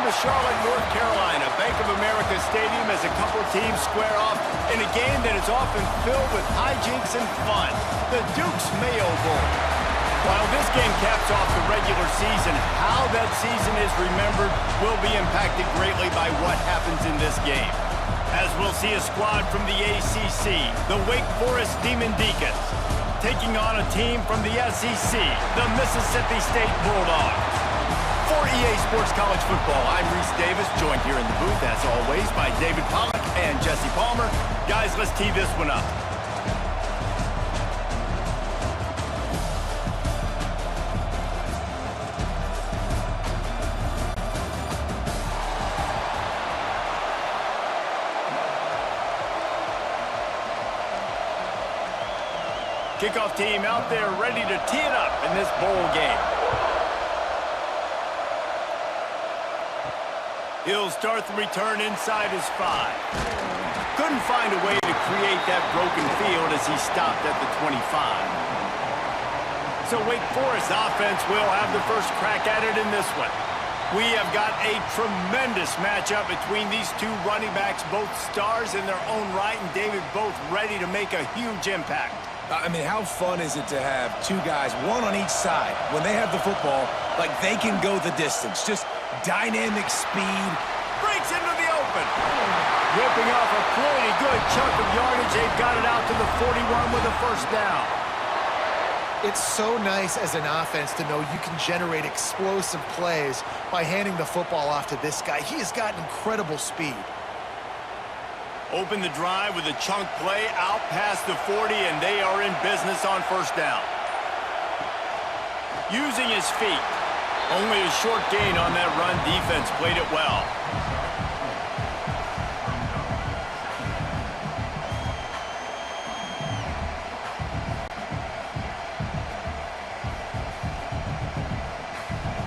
to Charlotte, North Carolina, Bank of America Stadium, as a couple teams square off in a game that is often filled with hijinks and fun. The Duke's Mayo Bowl. While this game caps off the regular season, how that season is remembered will be impacted greatly by what happens in this game. As we'll see a squad from the ACC, the Wake Forest Demon Deacons, taking on a team from the SEC, the Mississippi State Bulldogs. For EA Sports College Football, I'm Reese Davis, joined here in the booth, as always, by David Pollack and Jesse Palmer. Guys, let's tee this one up. Kickoff team out there ready to tee it up in this bowl game. He'll start the return inside his 5. Couldn't find a way to create that broken field as he stopped at the 25. So Wake Forest offense will have the first crack at it in this one. We have got a tremendous matchup between these two running backs, both stars in their own right, and David, both ready to make a huge impact. I mean, how fun is it to have two guys, one on each side, when they have the football, like they can go the distance. Just dynamic speed. Breaks into the open. Ripping off a pretty good chunk of yardage. They've got it out to the 41 with a first down. It's so nice as an offense to know you can generate explosive plays by handing the football off to this guy. He has got incredible speed. Open the drive with a chunk play out past the 40, and they are in business on first down. Using his feet. Only a short gain on that run. Defense played it well.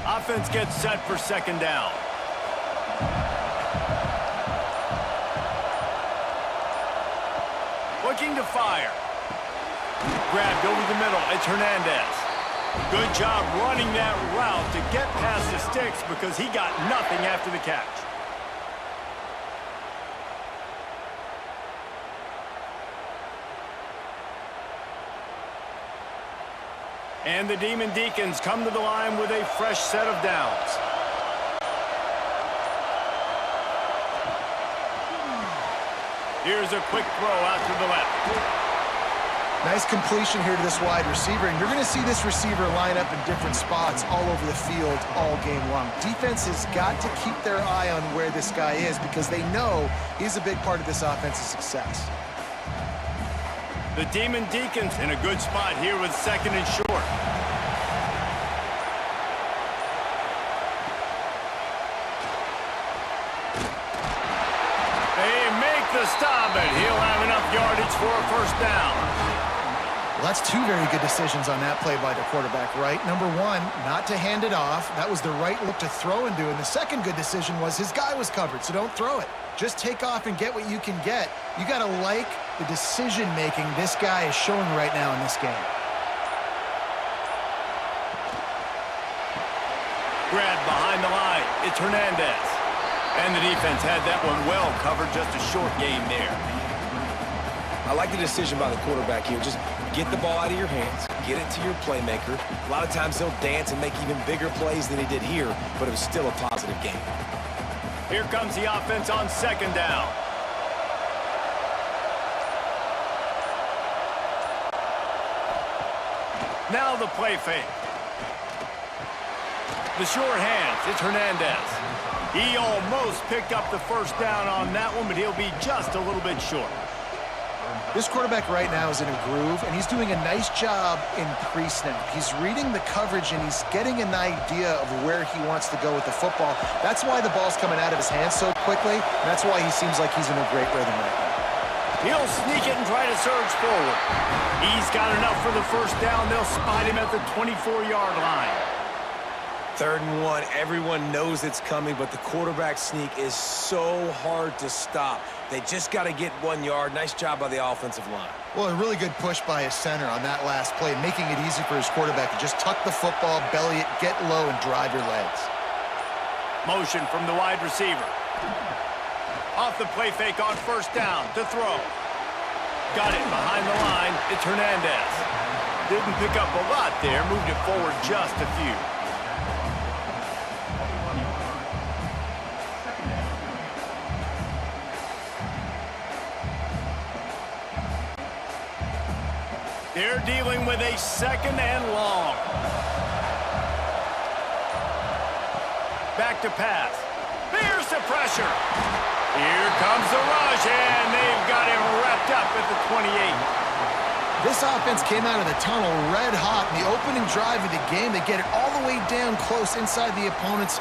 Offense gets set for second down. Looking to fire. Grabbed over the middle. It's Hernandez. Good job running that route to get past the sticks because he got nothing after the catch. And the Demon Deacons come to the line with a fresh set of downs. Here's a quick throw out to the left. Nice completion here to this wide receiver, and you're going to see this receiver line up in different spots all over the field all game long. Defense has got to keep their eye on where this guy is because they know he's a big part of this offense's success. The Demon Deacons in a good spot here with second and short. They make the stop, and he'll have enough yardage for a first down. Well, that's two very good decisions on that play by the quarterback, right? Number one, not to hand it off. That was the right look to throw into. And the second good decision was his guy was covered, so don't throw it. Just take off and get what you can get. You got to like the decision-making this guy is showing right now in this game. Grab behind the line. It's Hernandez. And the defense had that one well covered. Just a short gain there. I like the decision by the quarterback here. Just get the ball out of your hands, get it to your playmaker. A lot of times he'll dance and make even bigger plays than he did here, but it was still a positive game. Here comes the offense on second down. Now the play fake. The short hands, it's Hernandez. He almost picked up the first down on that one, but he'll be just a little bit short. This quarterback right now is in a groove, and he's doing a nice job in pre-snap. He's reading the coverage, and he's getting an idea of where he wants to go with the football. That's why the ball's coming out of his hands so quickly, and that's why he seems like he's in a great rhythm right now. He'll sneak it and try to surge forward. He's got enough for the first down. They'll spot him at the 24-yard line. 3rd and 1, everyone knows it's coming, but the quarterback sneak is so hard to stop. They just got to get 1 yard. Nice job by the offensive line. Well, a really good push by his center on that last play, making it easy for his quarterback to just tuck the football, belly it, get low, and drive your legs. Motion from the wide receiver. Off the play fake on first down to throw. Got it behind the line. It's Hernandez. Didn't pick up a lot there. Moved it forward just a few. They're dealing with a second and long. Back to pass. There's the pressure. Here comes the rush, and they've got him wrapped up at the 28. This offense came out of the tunnel red hot in the opening drive of the game. They get it all the way down close inside the opponent's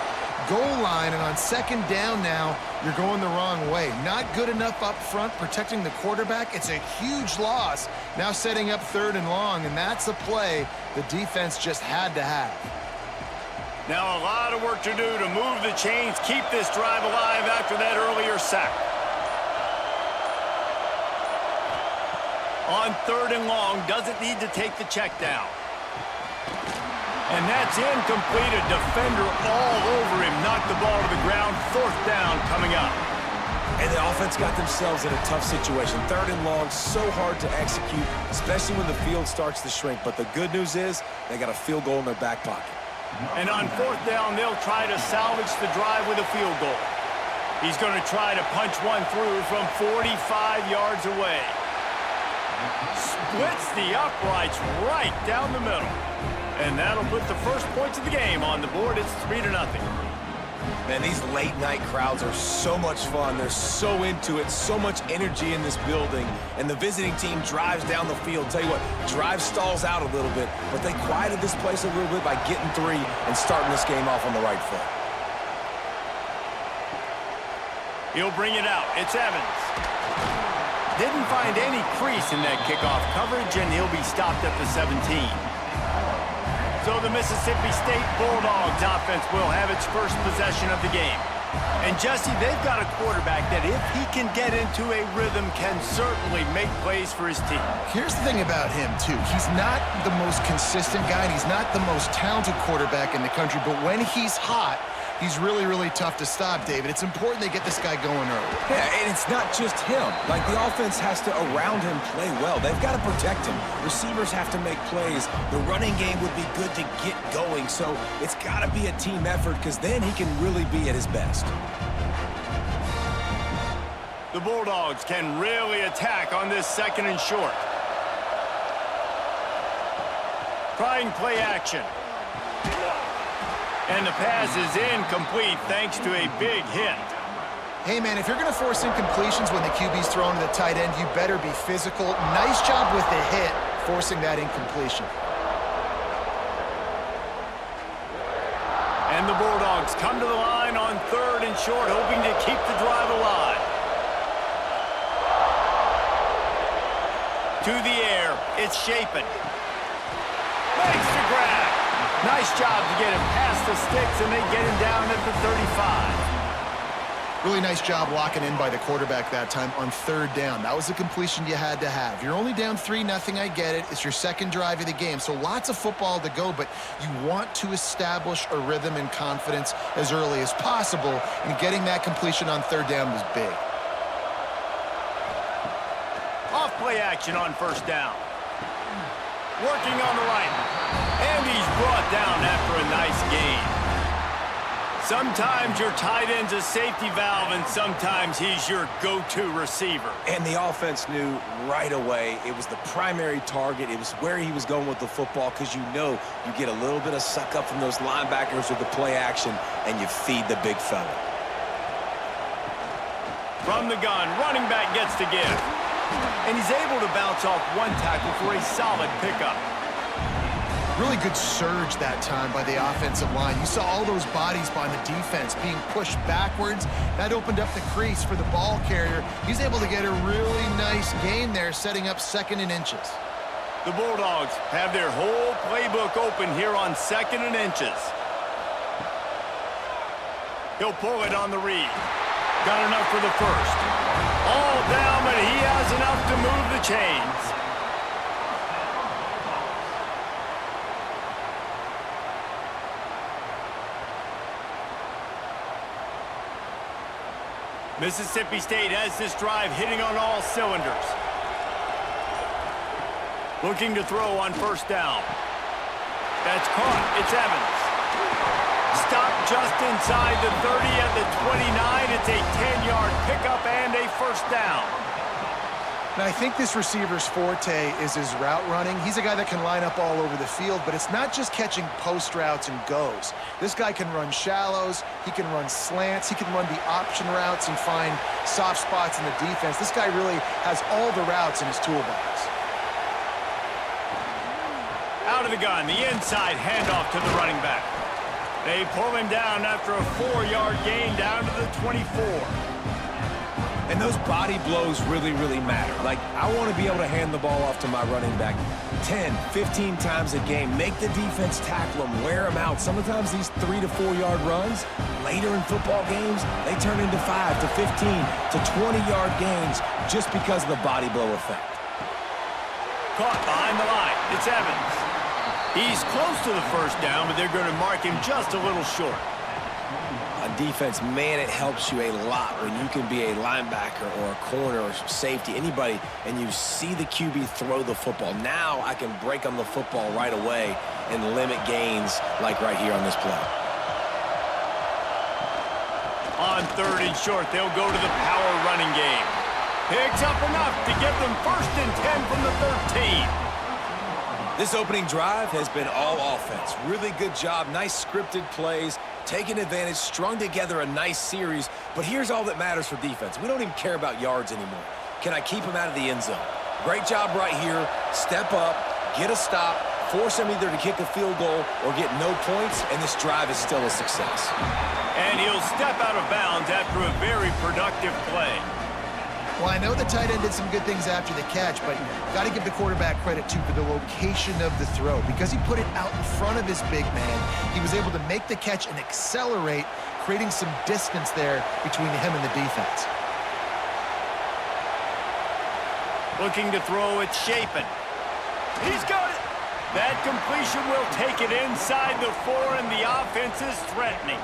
goal line, and on second down now, you're going the wrong way. Not good enough up front protecting the quarterback. It's a huge loss. Now setting up third and long, and that's a play the defense just had to have. Now a lot of work to do to move the chains, keep this drive alive after that earlier sack. On third and long, doesn't need to take the check down. And that's incomplete. A defender all over him. Knocked the ball to the ground. Fourth down coming up. And the offense got themselves in a tough situation. Third and long, so hard to execute, especially when the field starts to shrink. But the good news is they got a field goal in their back pocket. And on fourth down, they'll try to salvage the drive with a field goal. He's going to try to punch one through from 45 yards away. Splits the uprights right down the middle. And that'll put the first points of the game on the board. It's 3-0. Man, these late-night crowds are so much fun. They're so into it, so much energy in this building. And the visiting team drives down the field. Tell you what, drive stalls out a little bit, but they quieted this place a little bit by getting 3 and starting this game off on the right foot. He'll bring it out. It's Evans. Didn't find any crease in that kickoff coverage, and he'll be stopped at the 17. So the Mississippi State Bulldogs offense will have its first possession of the game. And Jesse, they've got a quarterback that if he can get into a rhythm can certainly make plays for his team. Here's the thing about him, too. He's not the most consistent guy, and he's not the most talented quarterback in the country, but when he's hot, he's really, really tough to stop, David. It's important they get this guy going early. Yeah, and it's not just him. Like, the offense has to, around him, play well. They've got to protect him. Receivers have to make plays. The running game would be good to get going, so it's got to be a team effort because then he can really be at his best. The Bulldogs can really attack on this second and short. Trying play action. And the pass is incomplete thanks to a big hit. Hey, man, if you're going to force incompletions when the QB's thrown to the tight end, you better be physical. Nice job with the hit, forcing that incompletion. And the Bulldogs come to the line on third and short, hoping to keep the drive alive. To the air, it's Shapen. Makes the grab. Nice job to get him past the sticks, and they get him down at the 35. Really nice job locking in by the quarterback that time on third down. That was a completion you had to have. You're only down 3-0, I get it. It's your second drive of the game, so lots of football to go, but you want to establish a rhythm and confidence as early as possible, and getting that completion on third down was big. Off play action on first down. Working on the right. And he's brought down after a nice gain. Sometimes your tight end's a safety valve, and sometimes he's your go-to receiver. And the offense knew right away it was the primary target. It was where he was going with the football because you know you get a little bit of suck up from those linebackers with the play action, and you feed the big fella. From the gun, running back gets to give. And he's able to bounce off one tackle for a solid pickup. Really good surge that time by the offensive line. You saw all those bodies by the defense being pushed backwards. That opened up the crease for the ball carrier. He's able to get a really nice gain there, setting up second and inches. The Bulldogs have their whole playbook open here on second and inches. He'll pull it on the read. Got enough for the first. All down, but he has enough to move the chains. Mississippi State has this drive hitting on all cylinders. Looking to throw on first down. That's caught. It's Evans. Stopped just inside the 30 at the 29. It's a 10-yard pickup and a first down. Now, I think this receiver's forte is his route running. He's a guy that can line up all over the field, but it's not just catching post routes and goes. This guy can run shallows, he can run slants, he can run the option routes and find soft spots in the defense. This guy really has all the routes in his toolbox. Out of the gun, the inside handoff to the running back. They pull him down after a 4-yard gain down to the 24. And those body blows really, really matter. Like, I want to be able to hand the ball off to my running back 10, 15 times a game. Make the defense tackle them, wear them out. Sometimes these 3 to 4 yard runs, later in football games, they turn into 5 to 15 to 20-yard gains just because of the body blow effect. Caught behind the line. It's Evans. He's close to the first down, but they're going to mark him just a little short. On defense, man, it helps you a lot when you can be a linebacker or a corner or safety, anybody, and you see the QB throw the football. Now I can break on the football right away and limit gains like right here on this play. On 3rd and short, they'll go to the power running game. Picks up enough to get them 1st and 10 from the 13. This opening drive has been all offense. Really good job, nice scripted plays, taking advantage, strung together a nice series. But here's all that matters for defense. We don't even care about yards anymore. Can I keep him out of the end zone? Great job right here. Step up, get a stop, force him either to kick a field goal or get no points, and this drive is still a success. And he'll step out of bounds after a very productive play. Well, I know the tight end did some good things after the catch, but got to give the quarterback credit, too, for the location of the throw. Because he put it out in front of his big man, he was able to make the catch and accelerate, creating some distance there between him and the defense. Looking to throw, it's Shapen. He's got it. That completion will take it inside the 4, and the offense is threatening.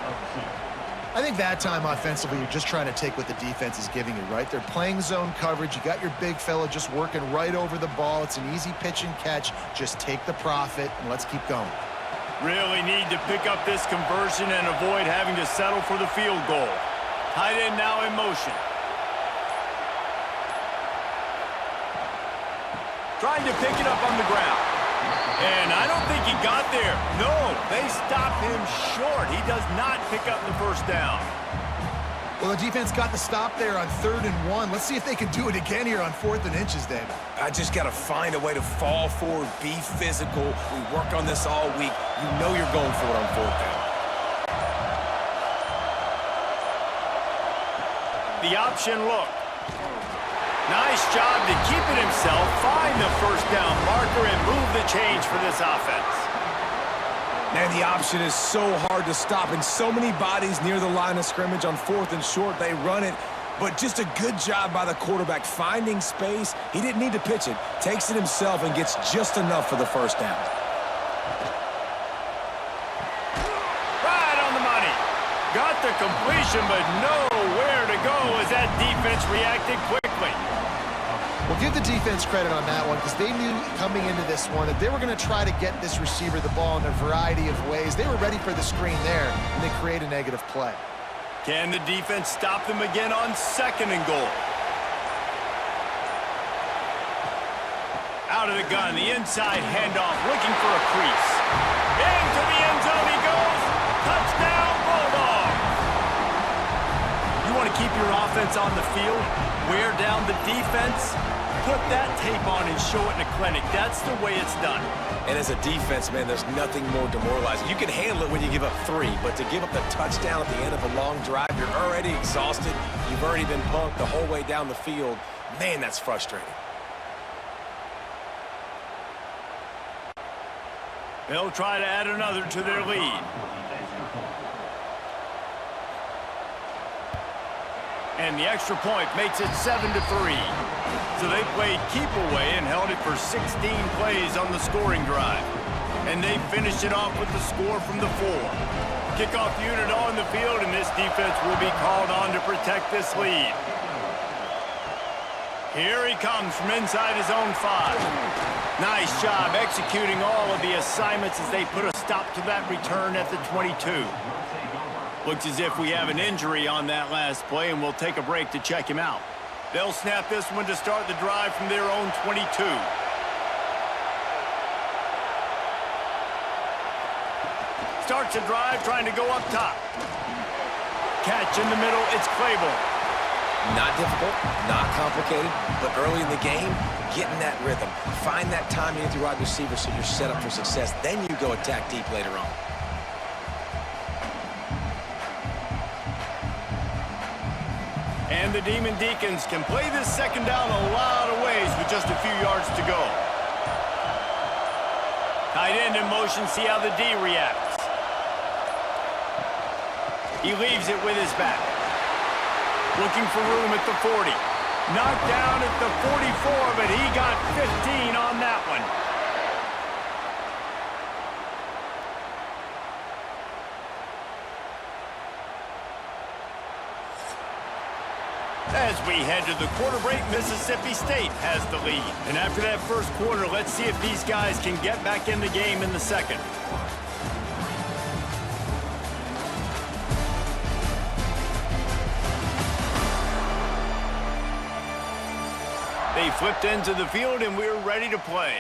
I think that time offensively, you're just trying to take what the defense is giving you, right? They're playing zone coverage. You got your big fella just working right over the ball. It's an easy pitch and catch. Just take the profit, and let's keep going. Really need to pick up this conversion and avoid having to settle for the field goal. Tight end now in motion. Trying to pick it up on the ground. And I don't think he got there. No, they stopped him short. He does not pick up the first down. Well, the defense got the stop there on 3rd and 1. Let's see if they can do it again here on 4th and inches, David. I just got to find a way to fall forward, be physical. We work on this all week. You know you're going for it on 4th down. The option look. Nice job to keep it himself, find the first down marker, and move the change for this offense. Man, the option is so hard to stop, and so many bodies near the line of scrimmage on 4th and short. They run it, but just a good job by the quarterback finding space. He didn't need to pitch it. Takes it himself and gets just enough for the first down. Right on the money. Got the completion, but nowhere to go as that defense reacted quickly. Well, give the defense credit on that one because they knew coming into this one that they were going to try to get this receiver the ball in a variety of ways. They were ready for the screen there, and they create a negative play. Can the defense stop them again on 2nd and goal? Out of the gun, the inside handoff, looking for a crease. Into the end zone he goes. Touchdown, Bulldogs! You want to keep your offense on the field? Wear down the defense? Put that tape on and show it in a clinic. That's the way it's done. And as a defense, man, there's nothing more demoralizing. You can handle it when you give up 3, but to give up the touchdown at the end of a long drive, you're already exhausted. You've already been punked the whole way down the field. Man, that's frustrating. They'll try to add another to their lead. And the extra point makes it 7-3. So they played keep away and held it for 16 plays on the scoring drive. And they finish it off with the score from the 4. Kickoff unit on the field, and this defense will be called on to protect this lead. Here he comes from inside his own 5. Nice job executing all of the assignments as they put a stop to that return at the 22. Looks as if we have an injury on that last play, and we'll take a break to check him out. They'll snap this one to start the drive from their own 22. Starts the drive trying to go up top. Catch in the middle, it's Claiborne. Not difficult, not complicated, but early in the game, getting that rhythm. Find that timing with your wide receiver so you're set up for success. Then you go attack deep later on. And the Demon Deacons can play this second down a lot of ways with just a few yards to go. Tight end in motion, see how the D reacts. He leaves it with his back. Looking for room at the 40. Knocked down at the 44, but he got 15 on that one. As we head to the quarter break, Mississippi State has the lead. And after that first quarter, let's see if these guys can get back in the game in the second. They flipped into the field, and we're ready to play.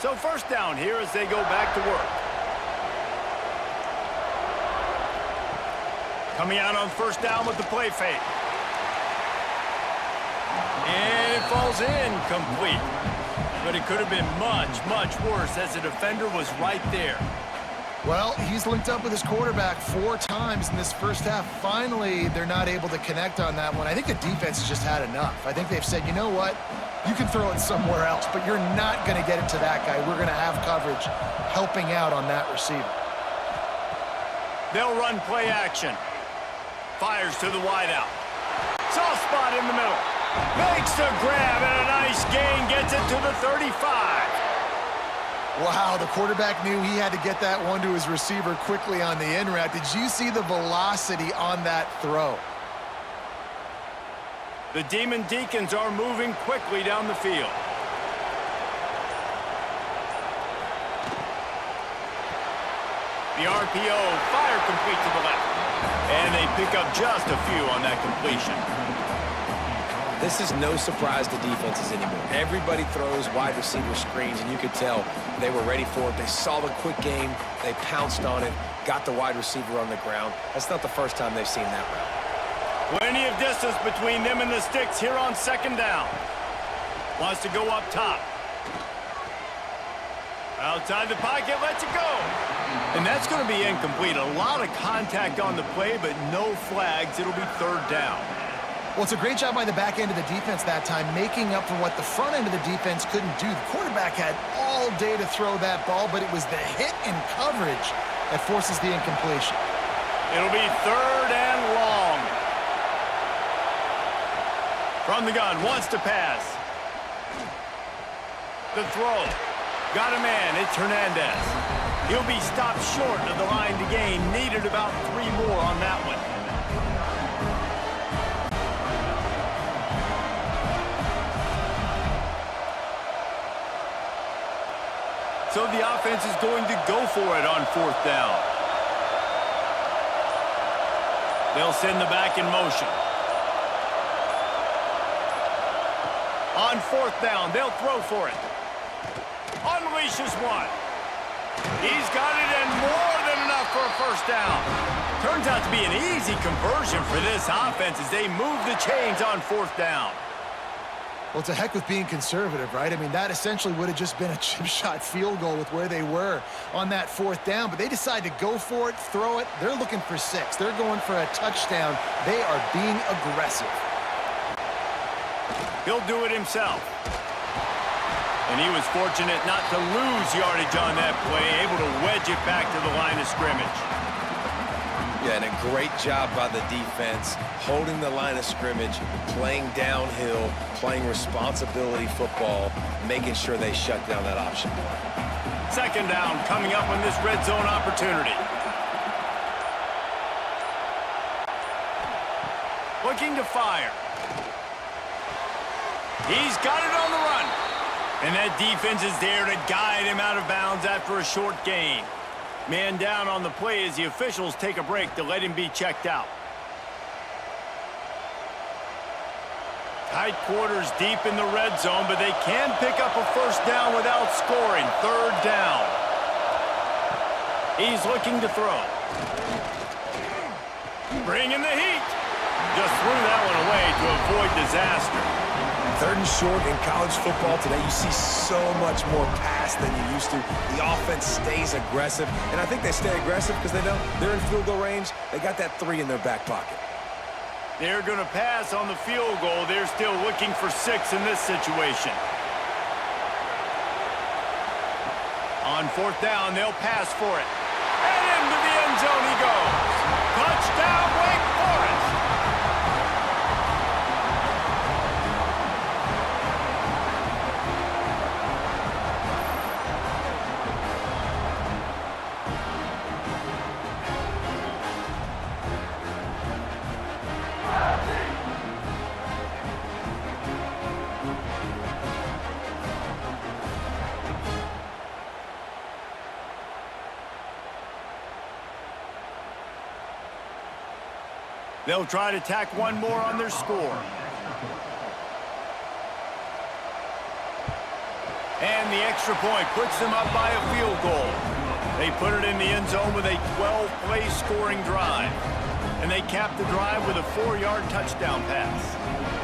So first down here as they go back to work. Coming out on first down with the play fake. And it falls incomplete. But it could have been much, much worse as the defender was right there. Well, he's linked up with his quarterback 4 times in this first half. Finally, they're not able to connect on that one. I think the defense has just had enough. I think they've said, you know what? You can throw it somewhere else, but you're not going to get it to that guy. We're going to have coverage helping out on that receiver. They'll run play action. Fires to the wideout. Soft spot in the middle. Makes the grab, and a nice gain gets it to the 35. Wow, the quarterback knew he had to get that one to his receiver quickly on the in route. Did you see the velocity on that throw? The Demon Deacons are moving quickly down the field. The RPO, fire complete to the left. And they pick up just a few on that completion. This is no surprise to defenses anymore. Everybody throws wide receiver screens, and you could tell they were ready for it. They saw the quick game. They pounced on it, got the wide receiver on the ground. That's not the first time they've seen that route. Plenty of distance between them and the sticks here on second down. Wants to go up top. Outside the pocket, lets it go. And that's going to be incomplete. A lot of contact on the play, but no flags. It'll be third down. Well, it's a great job by the back end of the defense that time, making up for what the front end of the defense couldn't do. The quarterback had all day to throw that ball, but it was the hit and coverage that forces the incompletion. It'll be third and long. From the gun, wants to pass. The throw. Got a man, it's Hernandez. He'll be stopped short of the line to gain. Needed about 3 more on that one. So the offense is going to go for it on fourth down. They'll send the back in motion. On fourth down, they'll throw for it. Unleashes one. He's got it, and more than enough for a first down. Turns out to be an easy conversion for this offense as they move the chains on fourth down. Well, it's a heck with being conservative, right? I mean, that essentially would have just been a chip shot field goal with where they were on that fourth down, but they decide to go for it, throw it. They're looking for 6. They're going for a touchdown. They are being aggressive. He'll do it himself. And he was fortunate not to lose yardage on that play, able to wedge it back to the line of scrimmage. Yeah, and a great job by the defense, holding the line of scrimmage, playing downhill, playing responsibility football, making sure they shut down that option play. Second down coming up on this red zone opportunity. Looking to fire. He's got it on the run. And that defense is there to guide him out of bounds after a short gain. Man down on the play as the officials take a break to let him be checked out. Tight quarters deep in the red zone, but they can pick up a first down without scoring. Third down. He's looking to throw. Bringing the heat. Just threw that one away to avoid disaster. Third and short in college football today, you see so much more pass than you used to. The offense stays aggressive, and I think they stay aggressive because they know they're in field goal range. They got that 3 in their back pocket. They're going to pass on the field goal. They're still looking for 6 in this situation. On fourth down, they'll pass for it. And into the end zone he goes. Touchdown, Wake Forest. They'll try to tack one more on their score. And the extra point puts them up by a field goal. They put it in the end zone with a 12-play scoring drive. And they cap the drive with a 4-yard touchdown pass.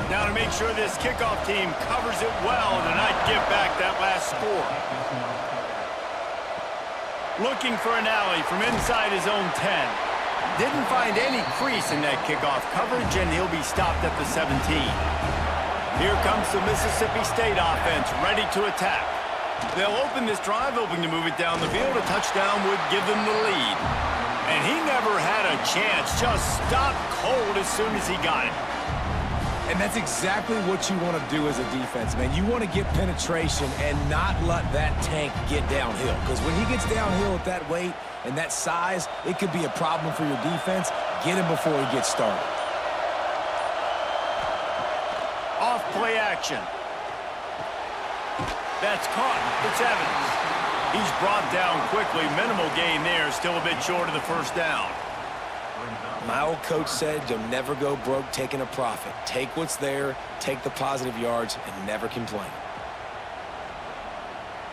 Now to make sure this kickoff team covers it well to not give back that last score. Looking for an alley from inside his own 10. Didn't find any crease in that kickoff coverage, and he'll be stopped at the 17. Here comes the Mississippi State offense, ready to attack. They'll open this drive, hoping to move it down the field. A touchdown would give them the lead. And he never had a chance, just stopped cold as soon as he got it. And that's exactly what you want to do as a defense, man. You want to get penetration and not let that tank get downhill. Because when he gets downhill at that weight and that size, it could be a problem for your defense. Get him before he gets started. Off play action. That's caught. It's Evans. He's brought down quickly. Minimal gain there. Still a bit short of the first down. My old coach said you'll never go broke taking a profit. Take what's there, take the positive yards, and never complain.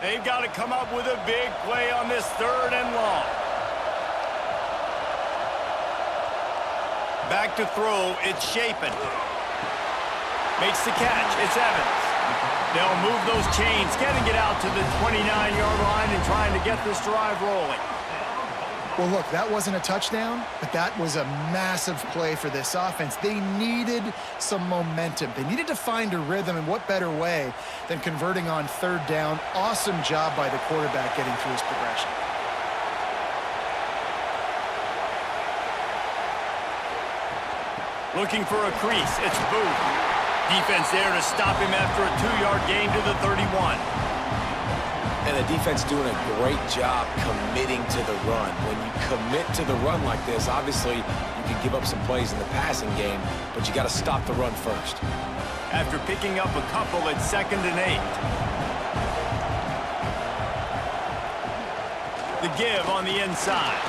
They've got to come up with a big play on this 3rd and long. Back to throw. It's Shapen. Makes the catch. It's Evans. They'll move those chains, getting it out to the 29-yard line and trying to get this drive rolling. Well, look, that wasn't a touchdown, but that was a massive play for this offense. They needed some momentum. They needed to find a rhythm, and what better way than converting on 3rd down. Awesome job by the quarterback getting through his progression. Looking for a crease. It's Booth. Defense there to stop him after a 2-yard gain to the 31. And the defense doing a great job committing to the run. When you commit to the run like this, obviously you can give up some plays in the passing game, but you got to stop the run first. After picking up a couple at 2nd and 8. The give on the inside.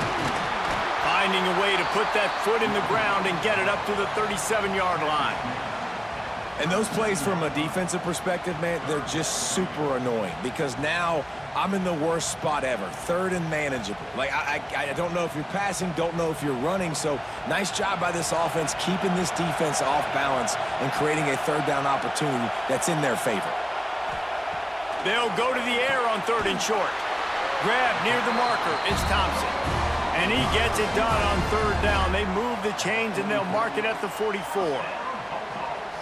Finding a way to put that foot in the ground and get it up to the 37-yard line. And those plays from a defensive perspective, man, they're just super annoying because now I'm in the worst spot ever, 3rd and manageable. Like, I don't know if you're passing, don't know if you're running, so nice job by this offense keeping this defense off balance and creating a 3rd down opportunity that's in their favor. They'll go to the air on 3rd and short. Grab near the marker. It's Thompson. And he gets it done on 3rd down. They move the chains and they'll mark it at the 44.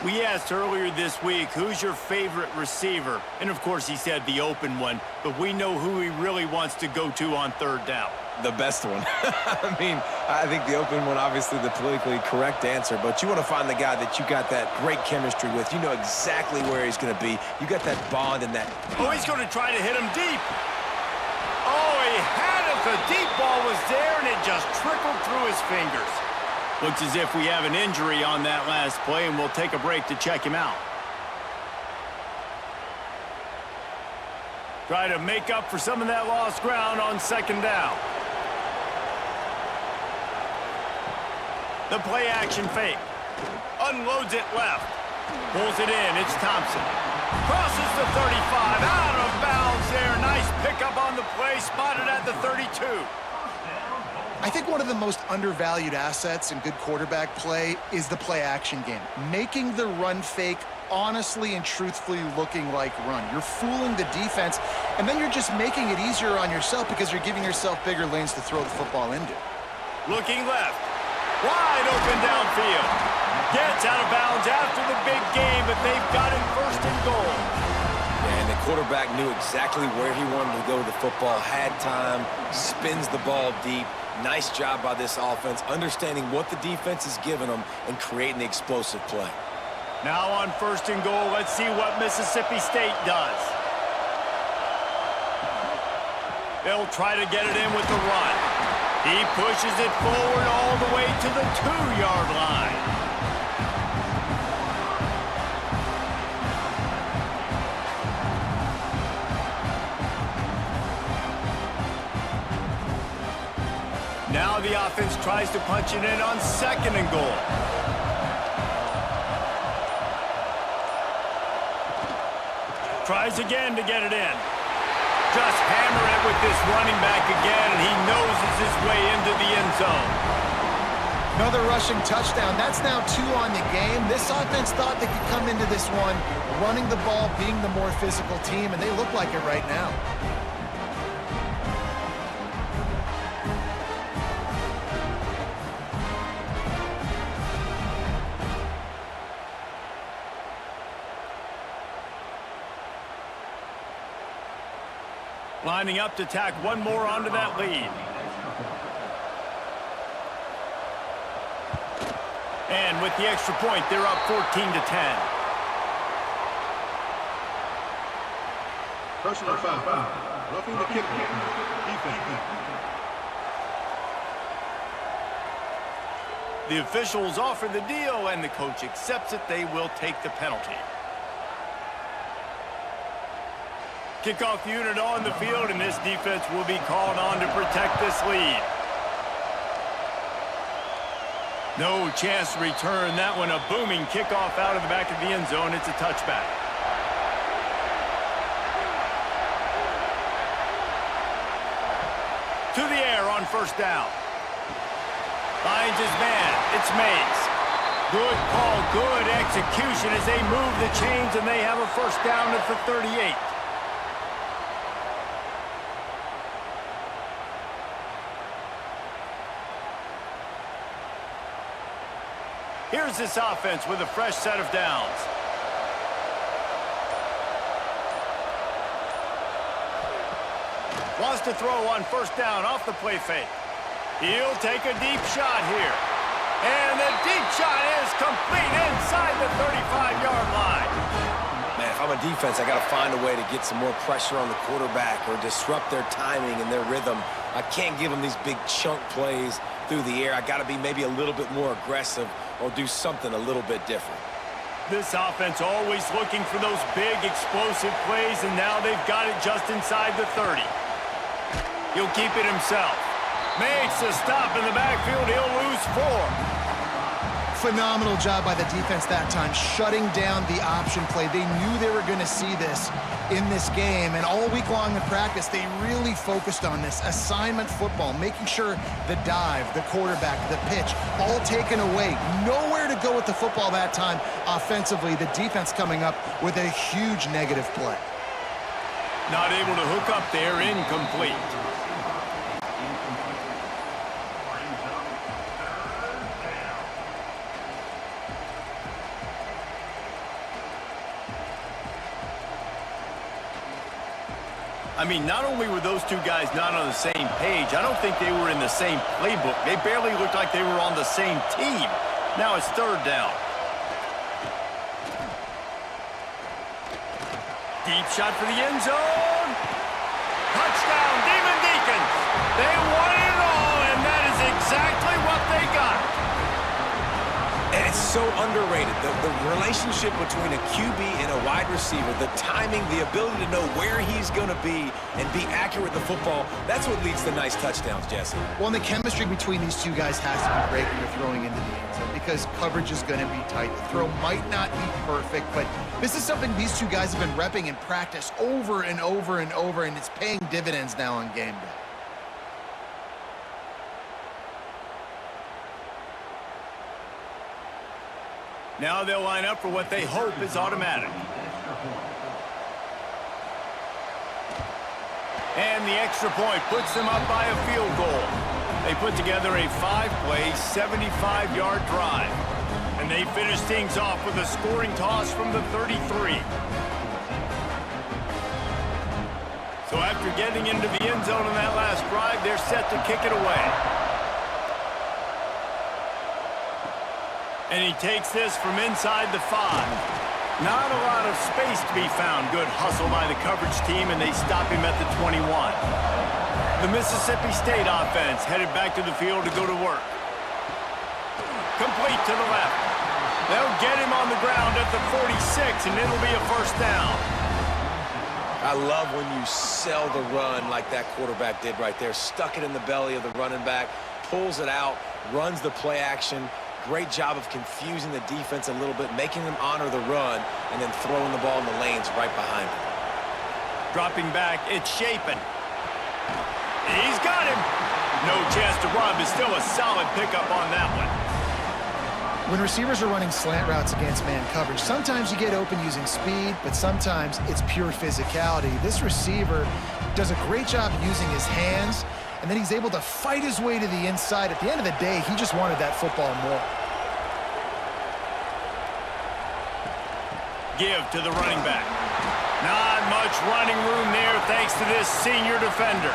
We asked earlier this week, who's your favorite receiver? And, of course, he said the open one, but we know who he really wants to go to on 3rd down. The best one. I mean, I think the open one, obviously the politically correct answer, but you want to find the guy that you got that great chemistry with. You know exactly where he's going to be. You got that bond and that. Oh, he's going to try to hit him deep. The deep ball was there, and it just trickled through his fingers. Looks as if we have an injury on that last play, and we'll take a break to check him out. Try to make up for some of that lost ground on second down. The play action fake. Unloads it left. Pulls it in. It's Thompson. Crosses the 35. Out of bounds there. Nice pickup on the play. Spotted at the 32. I think one of the most undervalued assets in good quarterback play is the play action game. Making the run fake honestly and truthfully looking like run. You're fooling the defense, and then you're just making it easier on yourself because you're giving yourself bigger lanes to throw the football into. Looking left. Wide open downfield. Gets out of bounds after the big game, but they've got him first and goal. And the quarterback knew exactly where he wanted to go with the football, had time, spins the ball deep. Nice job by this offense, understanding what the defense is giving them and creating the explosive play. Now on first and goal, let's see what Mississippi State does. They'll try to get it in with the run. He pushes it forward all the way to the 2-yard line. Now the offense tries to punch it in on second and goal. Tries again to get it in. Just hammer it with this running back again, and he noses his way into the end zone. Another rushing touchdown. That's now 2 on the game. This offense thought they could come into this one running the ball, being the more physical team, and they look like it right now. Lining up to tack one more onto that lead. And with the extra point, they're up 14-10. Personal foul. Roughing the kicker. Defense. The officials offer the deal, and the coach accepts it. They will take the penalty. Kickoff unit on the field, and this defense will be called on to protect this lead. No chance to return that one. A booming kickoff out of the back of the end zone. It's a touchback. To the air on first down. Finds his man. It's Mays. Good call, good execution as they move the chains, and they have a first down at the 38. Here's this offense with a fresh set of downs. Wants to throw on first down off the play fake. He'll take a deep shot here. And the deep shot is complete inside the 35-yard line. Man, if I'm a defense, I got to find a way to get some more pressure on the quarterback or disrupt their timing and their rhythm. I can't give them these big chunk plays through the air. I got to be maybe a little bit more aggressive or do something a little bit different. This offense always looking for those big explosive plays, and now they've got it just inside the 30. He'll keep it himself. Makes a stop in the backfield. He'll lose 4. Phenomenal job by the defense that time, shutting down the option play. They knew they were going to see this in this game, and all week long in practice, they really focused on this assignment football, making sure the dive, the quarterback, the pitch, all taken away. Nowhere to go with the football that time offensively. The defense coming up with a huge negative play. Not able to hook up there, incomplete. I mean, not only were those two guys not on the same page, I don't think they were in the same playbook. They barely looked like they were on the same team. Now it's third down. Deep shot for the end zone. Touchdown, Demon Deacons. They wanted it all, and that is exactly what they got. And it's so underrated. The relationship between a QB and a wide receiver, the timing, the ability to know where he's going to be and be accurate with the football, that's what leads to nice touchdowns, Jesse. Well, and the chemistry between these two guys has to be great when you're throwing into the end zone because coverage is going to be tight. The throw might not be perfect, but this is something these two guys have been repping in practice over and over and over, and it's paying dividends now on game day. Now they'll line up for what they hope is automatic. And the extra point puts them up by a field goal. They put together a 5-play, 75-yard drive. And they finish things off with a scoring toss from the 33. So after getting into the end zone in that last drive, they're set to kick it away. And he takes this from inside the 5. Not a lot of space to be found. Good hustle by the coverage team, and they stop him at the 21. The Mississippi State offense headed back to the field to go to work. Complete to the left. They'll get him on the ground at the 46, and it'll be a first down. I love when you sell the run like that quarterback did right there. Stuck it in the belly of the running back, pulls it out, runs the play action. Great job of confusing the defense a little bit, making them honor the run, and then throwing the ball in the lanes right behind him. Dropping back, it's Shapen. He's got him. No chance to run, but still a solid pickup on that one. When receivers are running slant routes against man coverage, sometimes you get open using speed, but sometimes it's pure physicality. This receiver does a great job using his hands, and then he's able to fight his way to the inside. At the end of the day, he just wanted that football more. Give to the running back. Not much running room there thanks to this senior defender.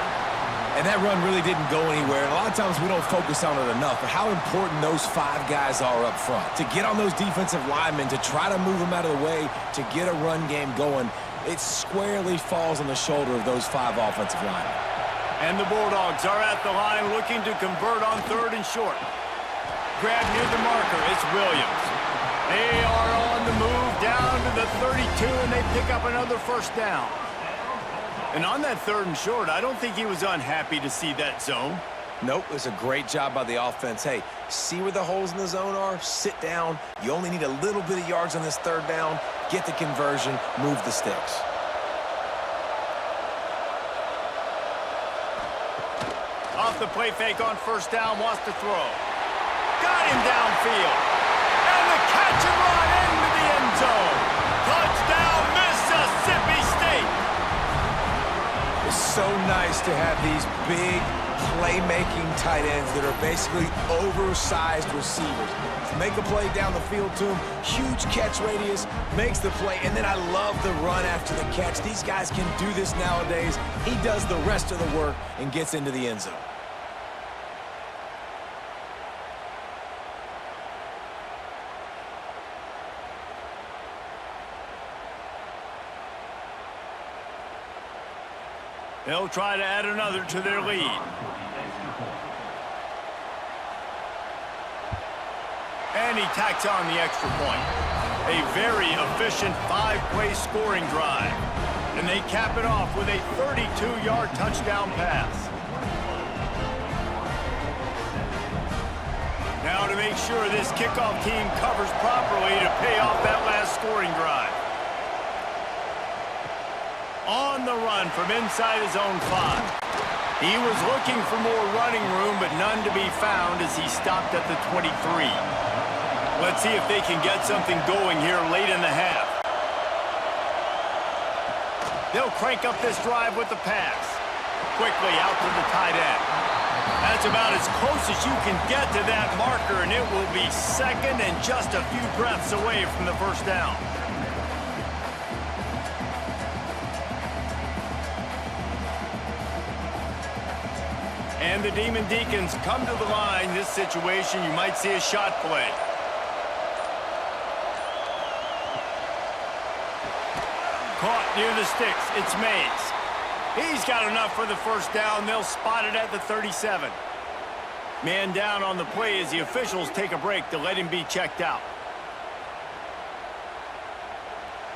And that run really didn't go anywhere. And a lot of times we don't focus on it enough, but how important those 5 guys are up front. To get on those defensive linemen, to try to move them out of the way, to get a run game going, it squarely falls on the shoulder of those 5 offensive linemen. And the Bulldogs are at the line looking to convert on 3rd and short. Grab near the marker, it's Williams. They are on the move down to the 32, and they pick up another first down. And on that 3rd and short, I don't think he was unhappy to see that zone. Nope, it was a great job by the offense. Hey, see where the holes in the zone are? Sit down. You only need a little bit of yards on this 3rd down. Get the conversion, move the sticks. Off the play fake on 1st down, wants to throw. Got him downfield. And the catch and run into the end zone. Touchdown, Mississippi State. It's so nice to have these big playmaking tight ends that are basically oversized receivers. Make a play down the field to him, huge catch radius, makes the play, and then I love the run after the catch. These guys can do this nowadays. He does the rest of the work and gets into the end zone. They'll try to add another to their lead. And he tacks on the extra point. A very efficient 5-play scoring drive. And they cap it off with a 32-yard touchdown pass. Now to make sure this kickoff team covers properly to pay off that last scoring drive. On the run from inside his own 5. He was looking for more running room, but none to be found as he stopped at the 23. Let's see if they can get something going here late in the half. They'll crank up this drive with the pass. Quickly out to the tight end. That's about as close as you can get to that marker, and it will be 2nd and just a few breaths away from the first down. And the Demon Deacons come to the line. This situation, you might see a shot play. Caught near the sticks. It's Mays. He's got enough for the first down. They'll spot it at the 37. Man down on the play as the officials take a break to let him be checked out.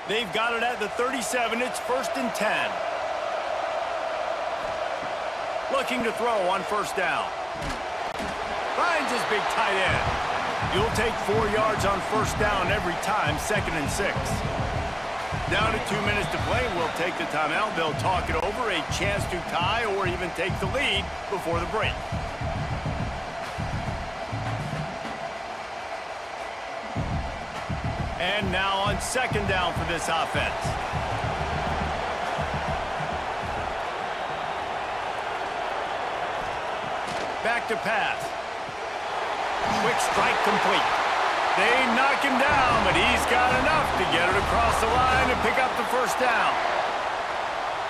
They've got it at the 37. It's 1st and 10. Looking to throw on first down. Finds his big tight end. You'll take 4 yards on first down every time, 2nd and 6. Down to 2 minutes to play. We'll take the timeout. They'll talk it over, a chance to tie or even take the lead before the break. And now on 2nd down for this offense. Back to pass. Quick strike complete. They knock him down, but he's got enough to get it across the line and pick up the first down.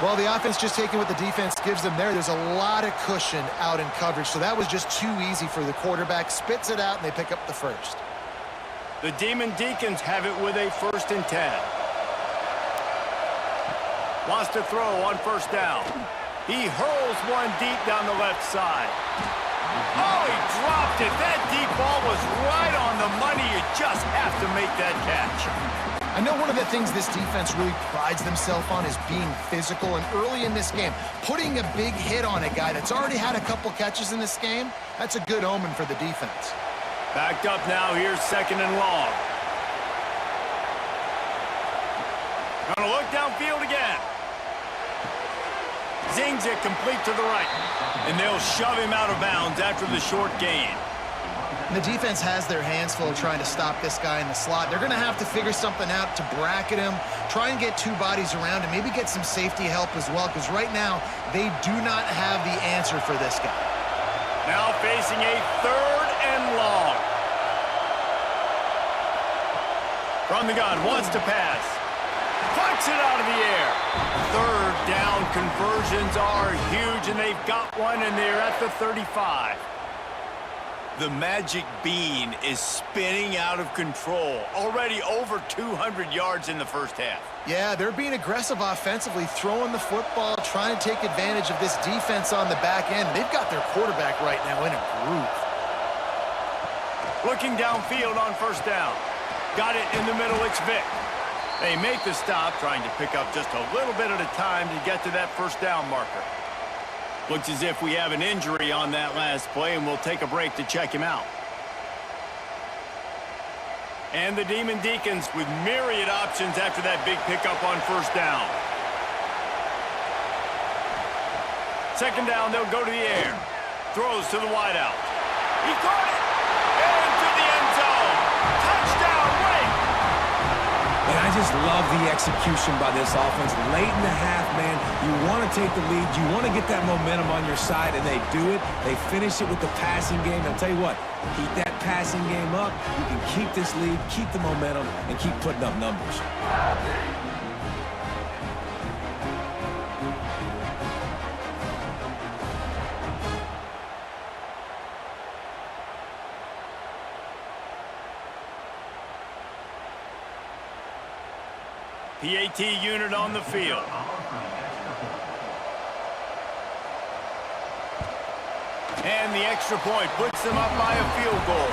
Well, the offense just taking what the defense gives them there. There's a lot of cushion out in coverage, so that was just too easy for the quarterback. Spits it out, and they pick up the first. The Demon Deacons have it with a 1st and 10. Wants to throw on first down. He hurls one deep down the left side. Oh, he dropped it. That deep ball was right on the money. You just have to make that catch. I know one of the things this defense really prides themselves on is being physical, and early in this game, putting a big hit on a guy that's already had a couple catches in this game, that's a good omen for the defense. Backed up now, here's 2nd and long. Gonna look downfield again. Zings it complete to the right. And they'll shove him out of bounds after the short gain. And the defense has their hands full trying to stop this guy in the slot. They're going to have to figure something out to bracket him, try and get 2 bodies around him, maybe get some safety help as well, because right now they do not have the answer for this guy. Now facing a 3rd and long. From the gun, wants to pass. Pucks it out of the air. 3rd down conversions are huge, and they've got one, and they're at the 35. The magic bean is spinning out of control. Already over 200 yards in the first half. Yeah, they're being aggressive offensively, throwing the football, trying to take advantage of this defense on the back end. They've got their quarterback right now in a groove. Looking downfield on first down. Got it in the middle, it's Vic. They make the stop, trying to pick up just a little bit at a time to get to that first down marker. Looks as if we have an injury on that last play, and we'll take a break to check him out. And the Demon Deacons with myriad options after that big pickup on first down. 2nd down, they'll go to the air. Throws to the wideout. He caught it! Into the end zone! Touchdown, Wake! And I just love the execution by this offense. Late in the half, man, you want to take the lead. You want to get that momentum on your side, and they do it. They finish it with the passing game. I'll tell you what, keep that passing game up. You can keep this lead, keep the momentum, and keep putting up numbers. PAT unit on the field. And the extra point puts them up by a field goal.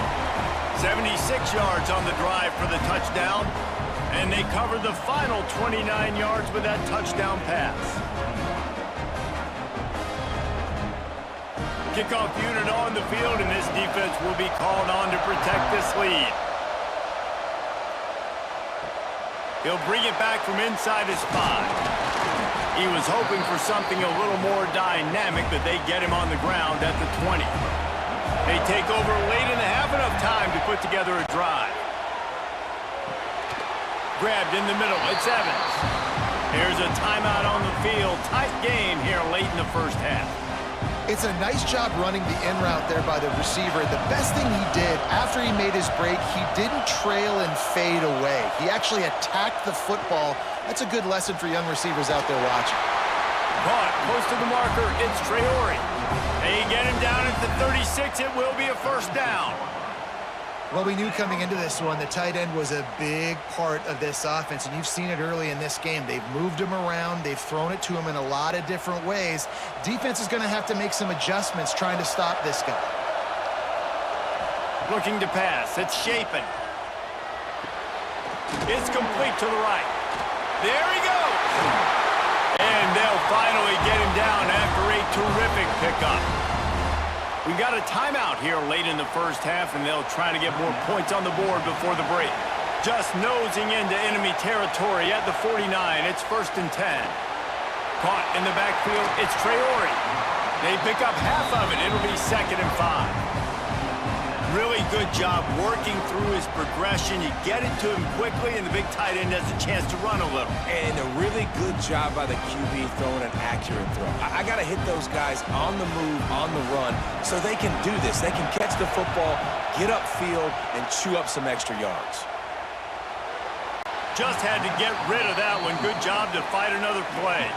76 yards on the drive for the touchdown. And they cover the final 29 yards with that touchdown pass. Kickoff unit on the field, and this defense will be called on to protect this lead. He'll bring it back from inside his 5. He was hoping for something a little more dynamic, but they get him on the ground at the 20. They take over late in the half, enough time to put together a drive. Grabbed in the middle, it's Evans. Here's a timeout on the field. Tight game here late in the first half. It's a nice job running the in route there by the receiver. The best thing he did after he made his break, he didn't trail and fade away. He actually attacked the football. That's a good lesson for young receivers out there watching. Caught close to the marker, it's Traore. They get him down at the 36. It will be a first down. Well, we knew coming into this one, the tight end was a big part of this offense, and you've seen it early in this game. They've moved him around. They've thrown it to him in a lot of different ways. Defense is going to have to make some adjustments trying to stop this guy. Looking to pass. It's Shapen. It's complete to the right. There he goes. And they'll finally get him down after a terrific pickup. We've got a timeout here late in the first half, and they'll try to get more points on the board before the break. Just nosing into enemy territory at the 49. It's 1st and 10. Caught in the backfield. It's Traore. They pick up half of it. It'll be 2nd and 5. Really good job working through his progression. You get it to him quickly, and the big tight end has a chance to run a little. And a really good job by the QB throwing an accurate throw. I got to hit those guys on the move, on the run, so they can do this. They can catch the football, get upfield, and chew up some extra yards. Just had to get rid of that one. Good job to fight another play.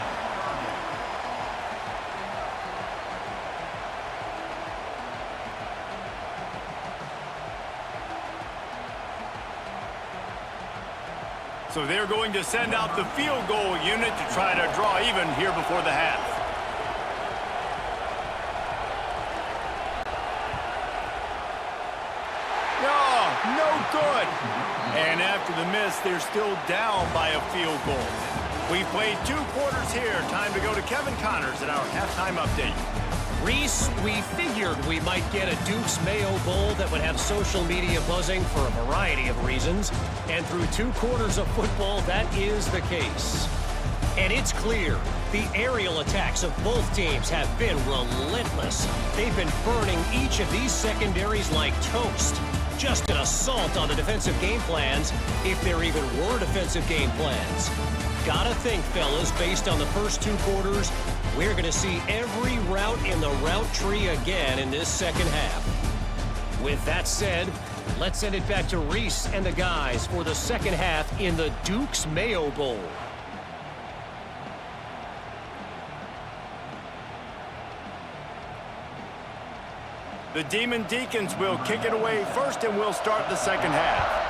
So they're going to send out the field goal unit to try to draw even here before the half. Oh, no good. And after the miss, they're still down by a field goal. We've played 2 quarters here. Time to go to Kevin Connors at our halftime update. Reese, we figured we might get a Duke's Mayo Bowl that would have social media buzzing for a variety of reasons. And through 2 quarters of football, that is the case. And it's clear, the aerial attacks of both teams have been relentless. They've been burning each of these secondaries like toast. Just an assault on the defensive game plans, if there even were defensive game plans. Gotta think, fellas, based on the first 2 quarters, we're going to see every route in the route tree again in this second half. With that said, let's send it back to Reese and the guys for the second half in the Duke's Mayo Bowl. The Demon Deacons will kick it away first, and we'll start the second half.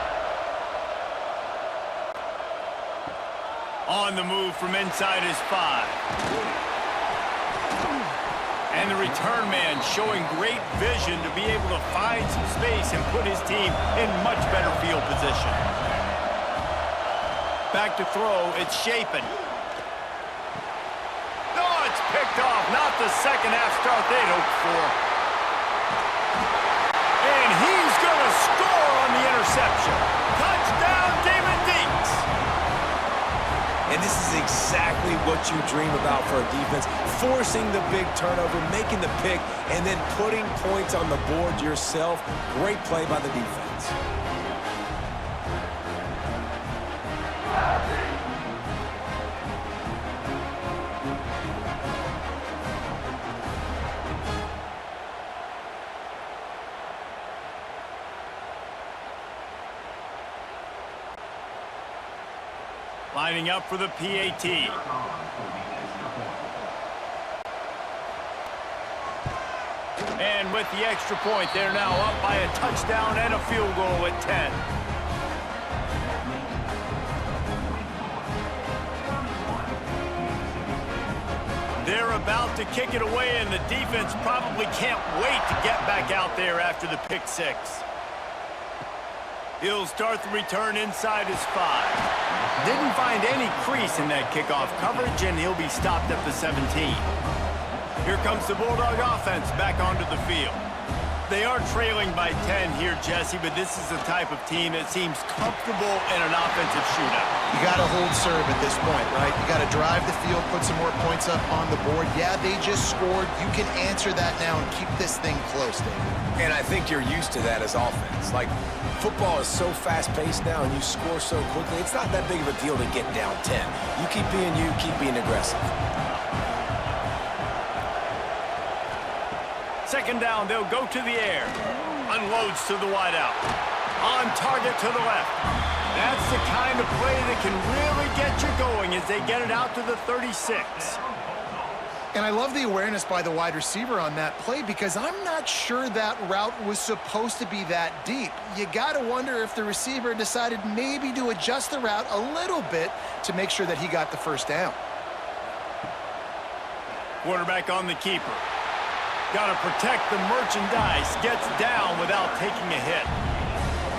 On the move from inside his 5. And the return man showing great vision to be able to find some space and put his team in much better field position. Back to throw, it's Shapen. No, it's picked off. Not the second half start they'd hoped for. And he's going to score on the interception. Touchdown, Demon Deeks. And this is exactly what you dream about for a defense. Forcing the big turnover, making the pick, and then putting points on the board yourself. Great play by the defense. Lining up for the PAT. And with the extra point, they're now up by a touchdown and a field goal at 10. They're about to kick it away, and the defense probably can't wait to get back out there after the pick 6. He'll start the return inside his 5. Didn't find any crease in that kickoff coverage, and he'll be stopped at the 17. Here comes the Bulldog offense back onto the field. They are trailing by 10 here, Jesse, but this is the type of team that seems comfortable in an offensive shootout. You got to hold serve at this point, right? You got to drive the field, put some more points up on the board. Yeah, they just scored. You can answer that now and keep this thing close, David. And I think you're used to that as offense. Like, football is so fast-paced now and you score so quickly, it's not that big of a deal to get down 10. You keep being aggressive. Second down, they'll go to the air. Unloads to the wideout. On target to the left. That's the kind of play that can really get you going as they get it out to the 36. And I love the awareness by the wide receiver on that play because I'm not sure that route was supposed to be that deep. You got to wonder if the receiver decided maybe to adjust the route a little bit to make sure that he got the first down. Quarterback on the keeper. Got to protect the merchandise. Gets down without taking a hit.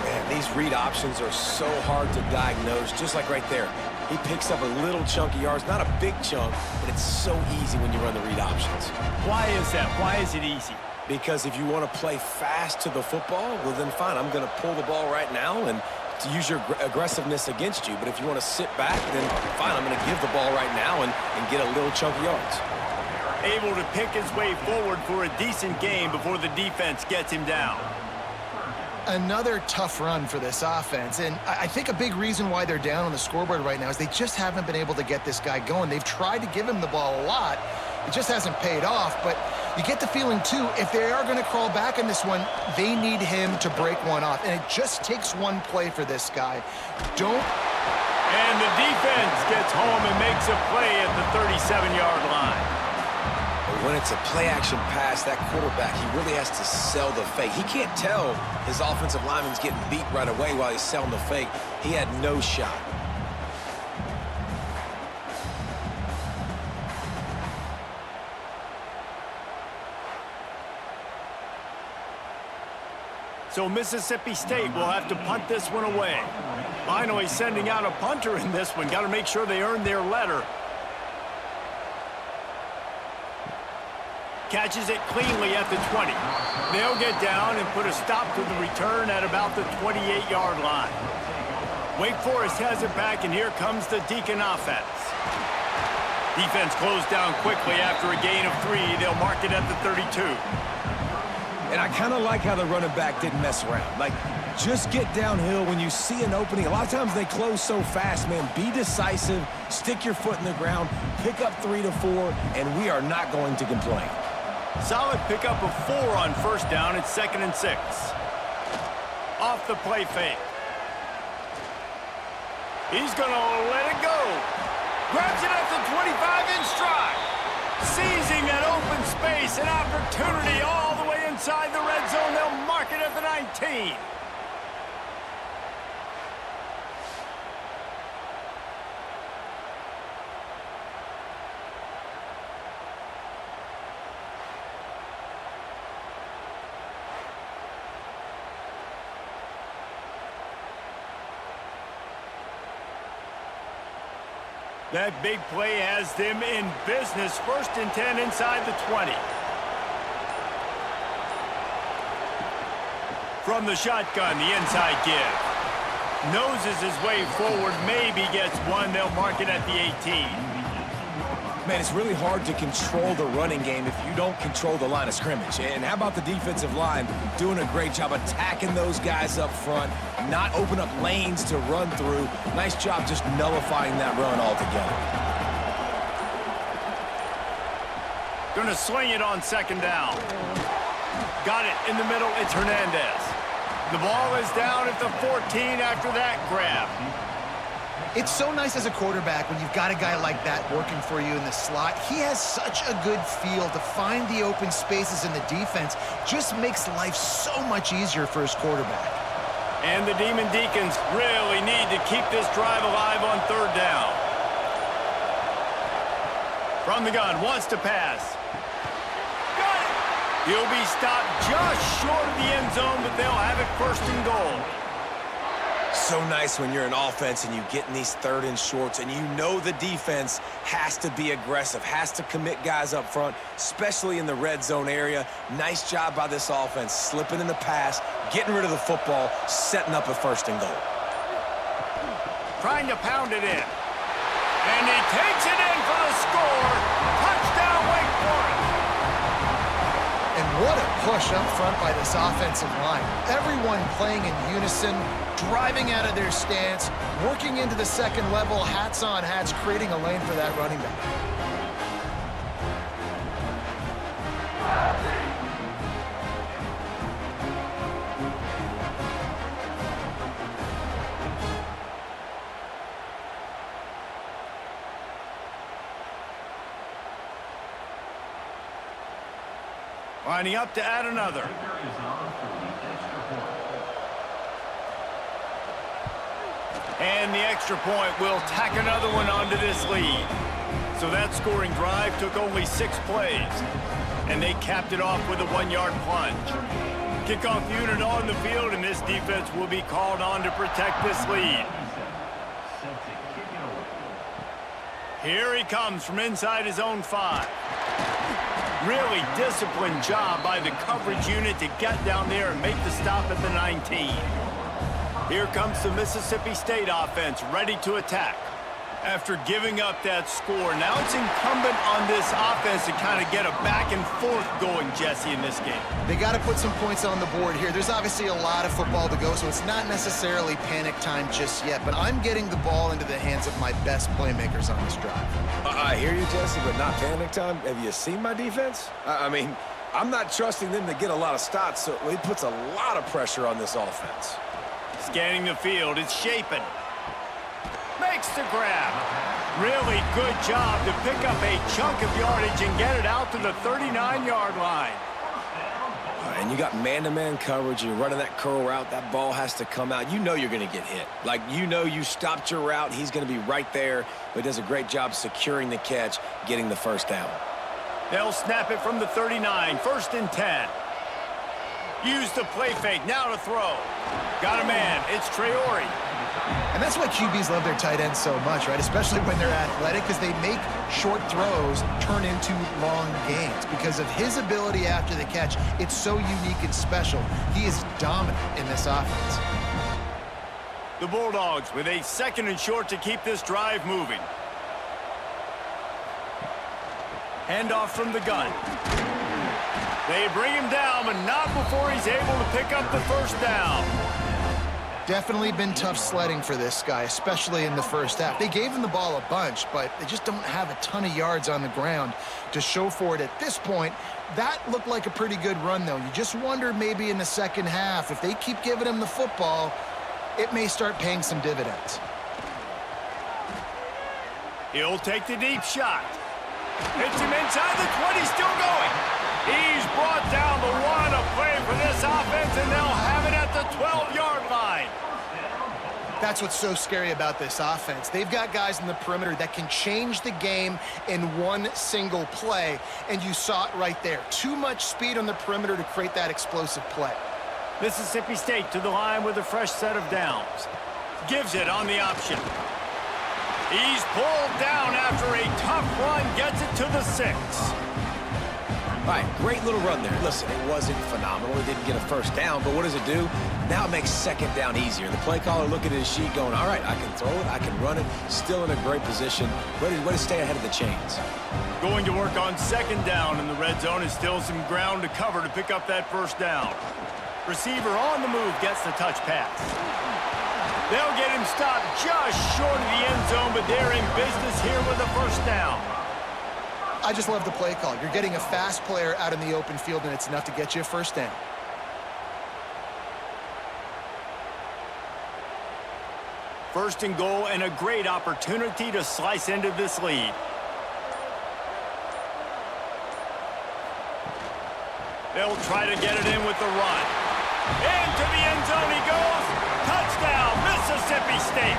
Man, these read options are so hard to diagnose, just like right there. He picks up a little chunk of yards, not a big chunk, but it's so easy when you run the read options. Why is that? Why is it easy? Because if you want to play fast to the football, well then fine, I'm going to pull the ball right now and to use your aggressiveness against you. But if you want to sit back, then fine, I'm going to give the ball right now and get a little chunk of yards. Able to pick his way forward for a decent game before the defense gets him down. Another tough run for this offense, and I think a big reason why they're down on the scoreboard right now is they just haven't been able to get this guy going. They've tried to give him the ball a lot. It just hasn't paid off, but you get the feeling, too, if they are going to crawl back in this one, they need him to break one off, and it just takes one play for this guy. And the defense gets home and makes a play at the 37-yard line. When it's a play-action pass, that quarterback, he really has to sell the fake. He can't tell his offensive lineman's getting beat right away while he's selling the fake. He had no shot. So Mississippi State will have to punt this one away. Finally sending out a punter in this one. Got to make sure they earn their letter. Catches it cleanly at the 20. They'll get down and put a stop to the return at about the 28-yard line. Wake Forest has it back, and here comes the Deacon offense. Defense closed down quickly after a gain of 3. They'll mark it at the 32. And I kind of like how the running back didn't mess around. Like, just get downhill when you see an opening. A lot of times they close so fast, man. Be decisive, stick your foot in the ground, pick up 3 to 4, and we are not going to complain. Solid pickup of 4 on first down. It's 2nd and 6. Off the play fake. He's going to let it go. Grabs it at the 25 in stride. Seizing that open space, an opportunity all the way inside the red zone. They'll mark it at the 19. That big play has them in business. 1st and 10 inside the 20. From the shotgun, the inside give. Noses his way forward, maybe gets one. They'll mark it at the 18. Man, it's really hard to control the running game if you don't control the line of scrimmage. And how about the defensive line doing a great job attacking those guys up front, not open up lanes to run through. Nice job just nullifying that run altogether. Gonna swing it on 2nd down. Got it in the middle. It's Hernandez. The ball is down at the 14 after that grab. It's so nice as a quarterback when you've got a guy like that working for you in the slot. He has such a good feel to find the open spaces in the defense. Just makes life so much easier for his quarterback. And the Demon Deacons really need to keep this drive alive on 3rd down. From the gun, wants to pass. Got it! He'll be stopped just short of the end zone, but they'll have it 1st and goal. So nice when you're an offense and you get in these 3rd and shorts and you know the defense has to be aggressive, has to commit guys up front, especially in the red zone area. Nice job by this offense, slipping in the pass, getting rid of the football, setting up a 1st and goal. Trying to pound it in. And he takes it in for the score. Touchdown, Wake Forest. And what a push up front by this offensive line. Everyone playing in unison, driving out of their stance, working into the 2nd level, hats on hats, creating a lane for that running back. Lining up to add another. And the extra point will tack another one onto this lead. So that scoring drive took only 6 plays. And they capped it off with a 1-yard plunge. Kickoff unit on the field, and this defense will be called on to protect this lead. Here he comes from inside his own 5. Really disciplined job by the coverage unit to get down there and make the stop at the 19. Here comes the Mississippi State offense ready to attack. After giving up that score, now it's incumbent on this offense to kind of get a back and forth going, Jesse, in this game. They got to put some points on the board here. There's obviously a lot of football to go, so it's not necessarily panic time just yet, but I'm getting the ball into the hands of my best playmakers on this drive. I hear you, Jesse, but not panic time. Have you seen my defense? I mean, I'm not trusting them to get a lot of stops, so it puts a lot of pressure on this offense. Scanning the field, it's shaping. Makes the grab. Really good job to pick up a chunk of yardage and get it out to the 39-yard line. And you got man-to-man coverage. You're running that curl route. That ball has to come out. You know you're going to get hit. Like, you know you stopped your route. He's going to be right there. But he does a great job securing the catch, getting the first down. They'll snap it from the 39, 1st and 10. Use the play fake, now to throw. Got a man, it's Traore. And that's why QBs love their tight ends so much, right? Especially when they're athletic, because they make short throws turn into long gains. Because of his ability after the catch, it's so unique and special. He is dominant in this offense. The Bulldogs with a 2nd and short to keep this drive moving. Handoff from the gun. They bring him down, but not before he's able to pick up the first down. Definitely been tough sledding for this guy, especially in the first half. They gave him the ball a bunch, but they just don't have a ton of yards on the ground to show for it at this point. That looked like a pretty good run, though. You just wonder maybe in the second half, if they keep giving him the football, it may start paying some dividends. He'll take the deep shot. Hits him inside the 20, still going. He's brought down the 1, a play for this offense, and they'll have it at the 12-yard line. That's what's so scary about this offense. They've got guys in the perimeter that can change the game in one single play, and you saw it right there. Too much speed on the perimeter to create that explosive play. Mississippi State to the line with a fresh set of downs. Gives it on the option. He's pulled down after a tough run, gets it to the 6. All right, great little run there. Listen, it wasn't phenomenal. It didn't get a first down, but what does it do? Now it makes 2nd down easier. The play caller looking at his sheet going, all right, I can throw it, I can run it, still in a great position. Way to stay ahead of the chains. Going to work on 2nd down in the red zone, and still some ground to cover to pick up that first down. Receiver on the move gets the touch pass. They'll get him stopped just short of the end zone, but they're in business here with a first down. I just love the play call. You're getting a fast player out in the open field, and it's enough to get you a first down. First and goal, and a great opportunity to slice into this lead. They'll try to get it in with the run. Into the end zone he goes. Touchdown, Mississippi State.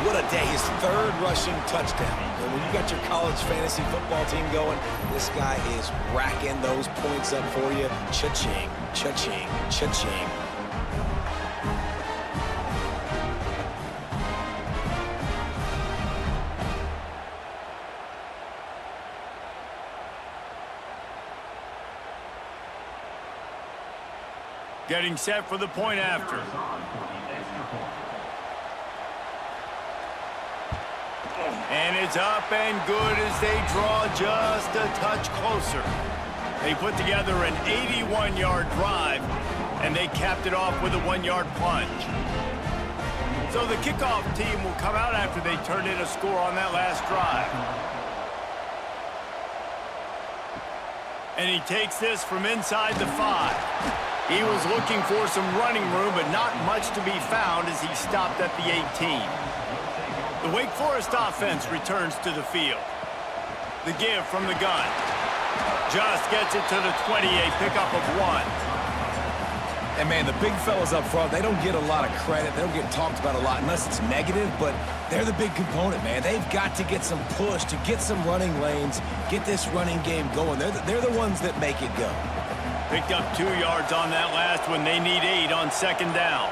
What a day, his 3rd rushing touchdown. And when you got your college fantasy football team going, this guy is racking those points up for you. Cha-ching, cha-ching, cha-ching. Getting set for the point after. And it's up and good as they draw just a touch closer. They put together an 81-yard drive, and they capped it off with a 1-yard plunge. So the kickoff team will come out after they turned in a score on that last drive. And he takes this from inside the 5. He was looking for some running room, but not much to be found as he stopped at the 18. The Wake Forest offense returns to the field. The give from the gun. Just gets it to the 20, a pickup of 1. And, man, the big fellas up front, they don't get a lot of credit. They don't get talked about a lot unless it's negative, but they're the big component, man. They've got to get some push, to get some running lanes, get this running game going. They're the ones that make it go. Picked up 2 yards on that last one. They need 8 on second down.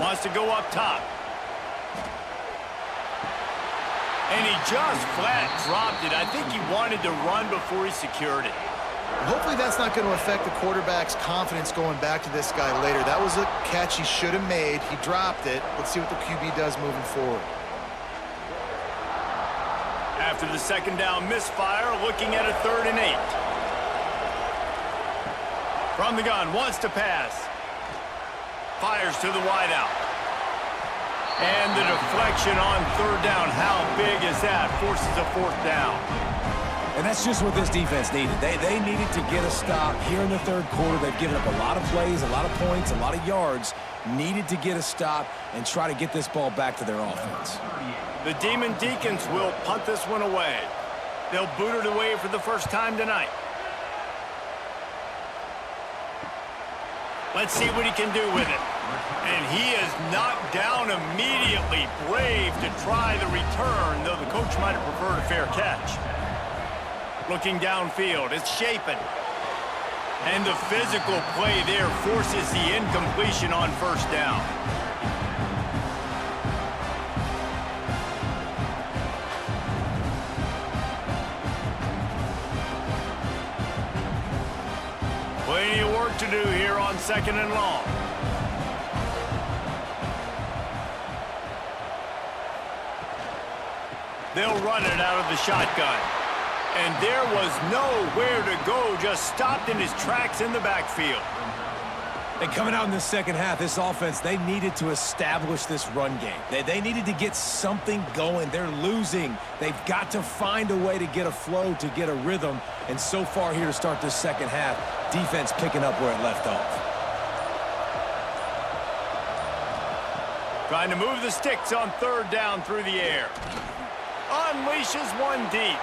Wants to go up top. And he just flat dropped it. I think he wanted to run before he secured it. Hopefully that's not going to affect the quarterback's confidence going back to this guy later. That was a catch he should have made. He dropped it. Let's see what the QB does moving forward. After the second down misfire, looking at a 3rd and 8. From the gun, wants to pass. Fires to the wideout. And the deflection on 3rd down. How big is that? Forces a 4th down. And that's just what this defense needed. They needed to get a stop here in the 3rd quarter. They've given up a lot of plays, a lot of points, a lot of yards. Needed to get a stop and try to get this ball back to their offense. The Demon Deacons will punt this one away. They'll boot it away for the first time tonight. Let's see what he can do with it. And he is knocked down immediately. Brave to try the return, though the coach might have preferred a fair catch. Looking downfield, it's Shapen. And the physical play there forces the incompletion on 1st down. Plenty of work to do here on 2nd and long. They'll run it out of the shotgun. And there was nowhere to go, just stopped in his tracks in the backfield. And coming out in the second half, this offense, they needed to establish this run game. They needed to get something going. They're losing. They've got to find a way to get a flow, to get a rhythm. And so far here to start this second half, defense picking up where it left off. Trying to move the sticks on 3rd down through the air. Unleashes one deep.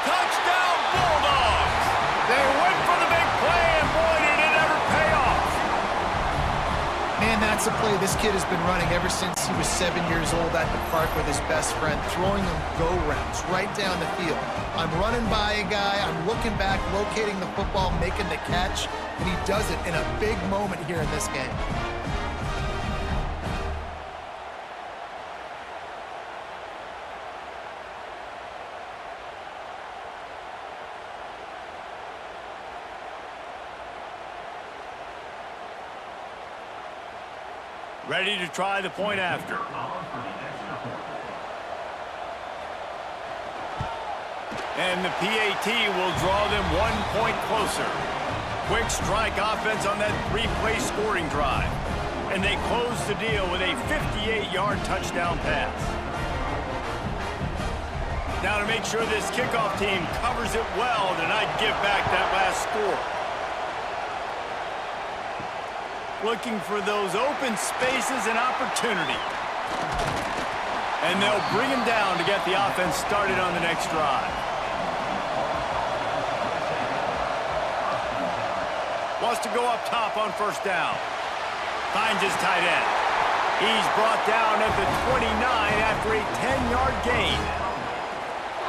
Touchdown Bulldogs! They went for the big play, and boy, did it ever pay off. Man, that's a play this kid has been running ever since he was 7 years old at the park with his best friend, throwing them go routes right down the field. I'm running by a guy, I'm looking back, locating the football, making the catch, and he does it in a big moment here in this game. Ready to try the point after. And the PAT will draw them 1 point closer. Quick strike offense on that 3-play scoring drive. And they close the deal with a 58-yard touchdown pass. Now to make sure this kickoff team covers it well to not give back that last score. Looking for those open spaces and opportunity. And they'll bring him down to get the offense started on the next drive. Wants to go up top on 1st down. Finds his tight end. He's brought down at the 29 after a 10-yard gain.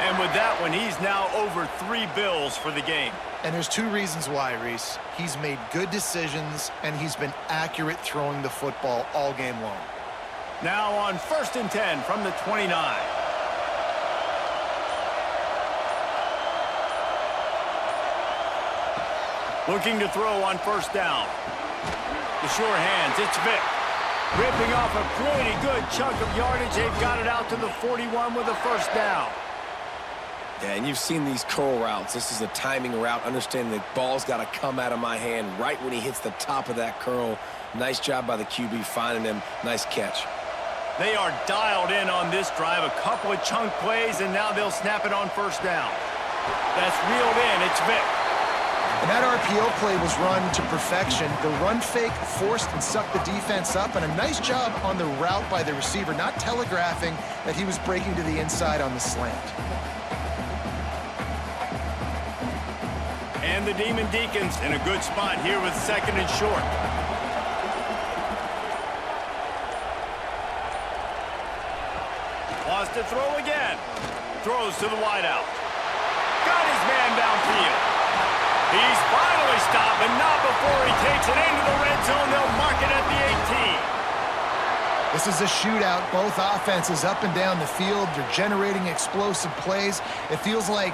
And with that one, he's now over 3 bills for the game. And there's 2 reasons why, Reese. He's made good decisions, and he's been accurate throwing the football all game long. Now on 1st and 10 from the 29. Looking to throw on 1st down. The sure hands, it's Vick. Ripping off a pretty good chunk of yardage. They've got it out to the 41 with a 1st down. Yeah, and you've seen these curl routes. This is a timing route, understanding the ball's got to come out of my hand right when he hits the top of that curl. Nice job by the QB finding him. Nice catch. They are dialed in on this drive. A couple of chunk plays, and now they'll snap it on 1st down. That's reeled in. It's Vick. And that RPO play was run to perfection. The run fake forced and sucked the defense up, and a nice job on the route by the receiver, not telegraphing that he was breaking to the inside on the slant. And the Demon Deacons in a good spot here with 2nd and short. Wants to throw again. Throws to the wideout. Got his man downfield. He's finally stopped, but not before he takes it into the red zone. They'll mark it at the 18. This is a shootout. Both offenses up and down the field. They're generating explosive plays. It feels like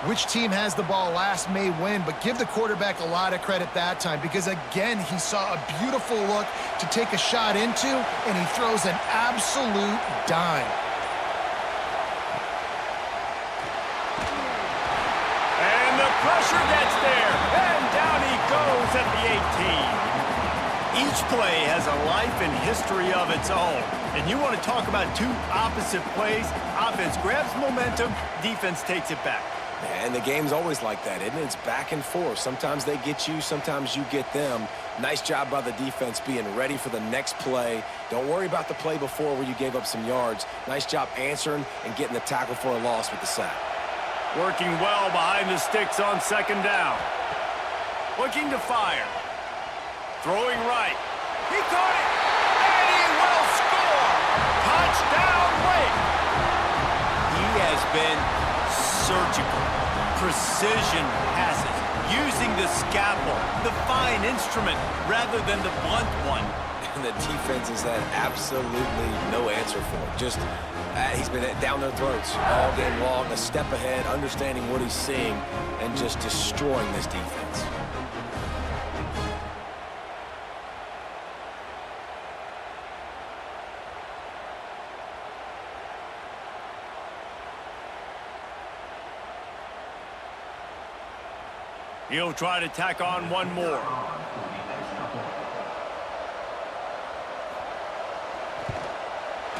which team has the ball last may win, but give the quarterback a lot of credit that time because, again, he saw a beautiful look to take a shot into, and he throws an absolute dime. And the pressure gets there, and down he goes at the 18. Each play has a life and history of its own. And you want to talk about two opposite plays. Offense grabs momentum, defense takes it back. And the game's always like that, isn't it? It's back and forth. Sometimes they get you, sometimes you get them. Nice job by the defense being ready for the next play. Don't worry about the play before where you gave up some yards. Nice job answering and getting the tackle for a loss with the sack. Working well behind the sticks on 2nd down. Looking to fire. Throwing right. He caught it, and he will score! Touchdown, Wake! He has been surgical, precision passes, using the scalpel, the fine instrument, rather than the blunt one. And the defense has had absolutely no answer for it. Just, he's been down their throats all game long, a step ahead, understanding what he's seeing, and just destroying this defense. He'll try to tack on one more.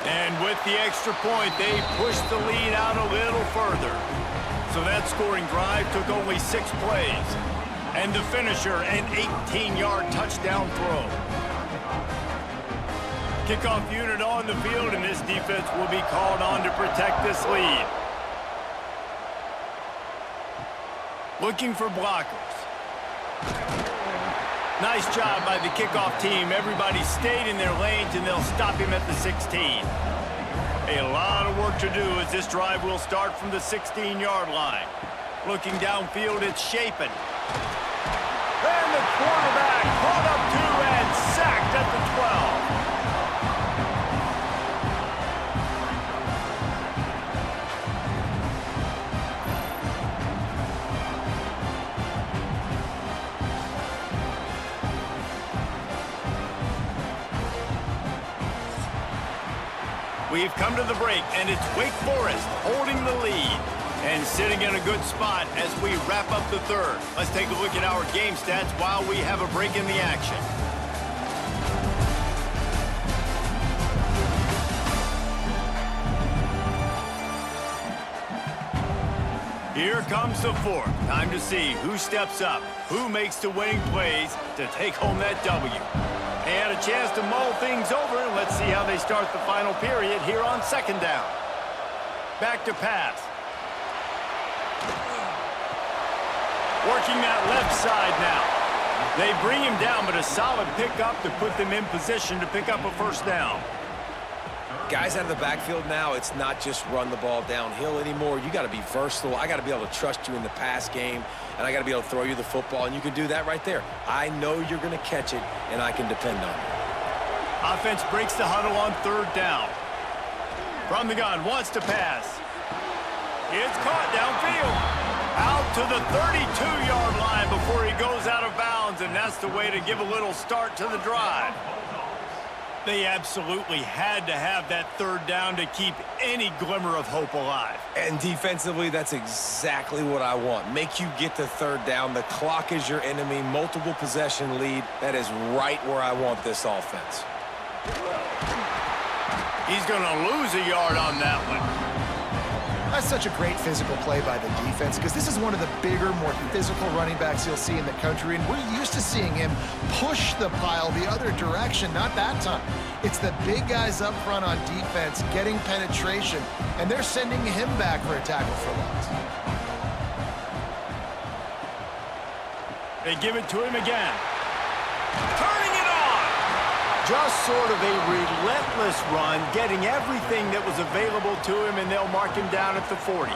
And with the extra point, they pushed the lead out a little further. So that scoring drive took only 6 plays. And the finisher, an 18-yard touchdown throw. Kickoff unit on the field, and this defense will be called on to protect this lead. Looking for blockers. Nice job by the kickoff team. Everybody stayed in their lanes, and they'll stop him at the 16. A lot of work to do as this drive will start from the 16-yard line. Looking downfield, it's Shapen. And the quarterback caught up to and sacked at the 12. We've come to the break, and it's Wake Forest holding the lead and sitting in a good spot as we wrap up the third. Let's take a look at our game stats while we have a break in the action. Here comes the fourth. Time to see who steps up, who makes the winning plays to take home that W. And a chance to mull things over, and let's see how they start the final period here on 2nd down. Back to pass. Working that left side now. They bring him down, but a solid pickup to put them in position to pick up a 1st down. Guys out of the backfield now, it's not just run the ball downhill anymore. You got to be versatile. I got to be able to trust you in the pass game, and I got to be able to throw you the football, and you can do that right there. I know you're going to catch it, and I can depend on it. Offense breaks the huddle on 3rd down. From the gun, wants to pass. It's caught downfield. Out to the 32-yard line before he goes out of bounds, and that's the way to give a little start to the drive. They absolutely had to have that 3rd down to keep any glimmer of hope alive. And defensively, that's exactly what I want. Make you get the 3rd down. The clock is your enemy. Multiple possession lead. That is right where I want this offense. He's going to lose a yard on that one. That's such a great physical play by the defense because this is one of the bigger, more physical running backs you'll see in the country, and we're used to seeing him push the pile the other direction. Not that time. It's the big guys up front on defense getting penetration, and they're sending him back for a tackle for loss. They give it to him again. Turning it on! Just sort of a relentless run, getting everything that was available to him, and they'll mark him down at the 40.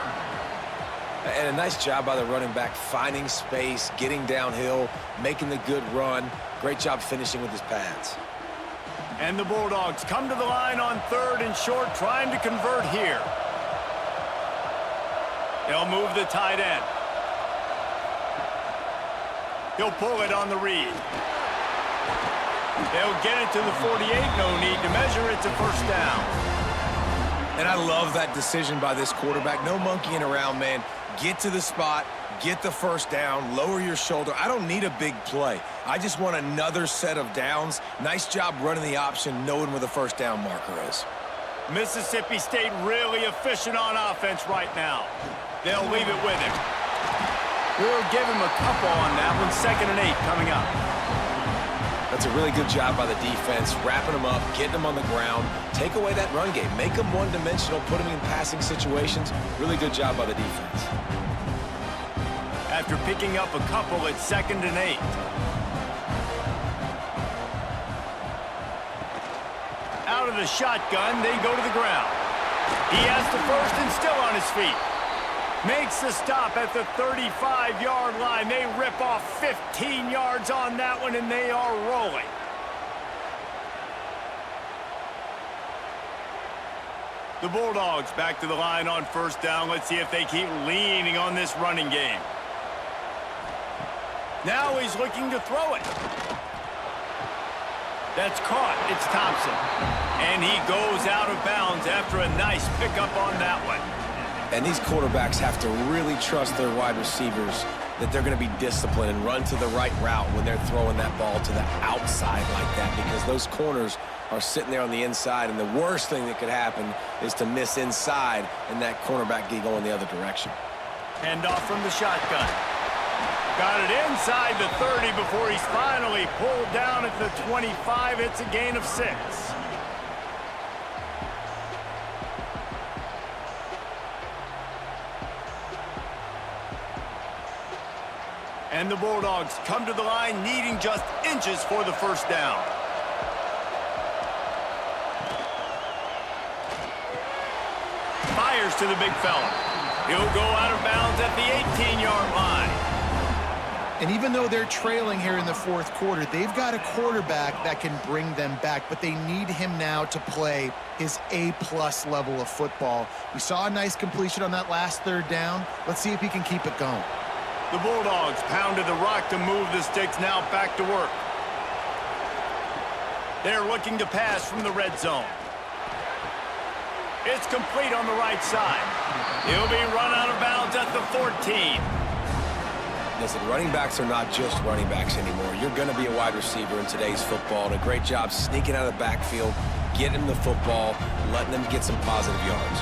And a nice job by the running back, finding space, getting downhill, making the good run. Great job finishing with his pads. And the Bulldogs come to the line on 3rd and short, trying to convert here. They'll move the tight end. He'll pull it on the read. They'll get it to the 48. No need to measure. It's a first down. And I love that decision by this quarterback. No monkeying around, man. Get to the spot, get the first down, lower your shoulder. I don't need a big play. I just want another set of downs. Nice job running the option, knowing where the first down marker is. Mississippi State really efficient on offense right now. They'll leave it with him. We'll give him a couple on that one. 2nd and 8 coming up. That's a really good job by the defense, wrapping them up, getting them on the ground. Take away that run game. Make them one-dimensional, put them in passing situations. Really good job by the defense. After picking up a couple, it's 2nd and 8. Out of the shotgun, they go to the ground. He has the first and still on his feet. Makes the stop at the 35-yard line. They rip off 15 yards on that one, and they are rolling. The Bulldogs back to the line on 1st down. Let's see if they keep leaning on this running game. Now he's looking to throw it. That's caught. It's Thompson. And he goes out of bounds after a nice pickup on that one. And these quarterbacks have to really trust their wide receivers that they're going to be disciplined and run to the right route when they're throwing that ball to the outside like that, because those corners are sitting there on the inside, and the worst thing that could happen is to miss inside and that cornerback get going the other direction. Handoff from the shotgun. Got it inside the 30 before he's finally pulled down at the 25. It's a gain of 6. And the Bulldogs come to the line needing just inches for the first down. Fires to the big fella. He'll go out of bounds at the 18-yard line. And even though they're trailing here in the 4th quarter, they've got a quarterback that can bring them back, but they need him now to play his A-plus level of football. We saw a nice completion on that last 3rd down. Let's see if he can keep it going. The Bulldogs pounded the rock to move the sticks, now back to work. They're looking to pass from the red zone. It's complete on the right side. He'll be run out of bounds at the 14. Listen, running backs are not just running backs anymore. You're going to be a wide receiver in today's football, and a great job sneaking out of the backfield, getting them the football, letting them get some positive yards.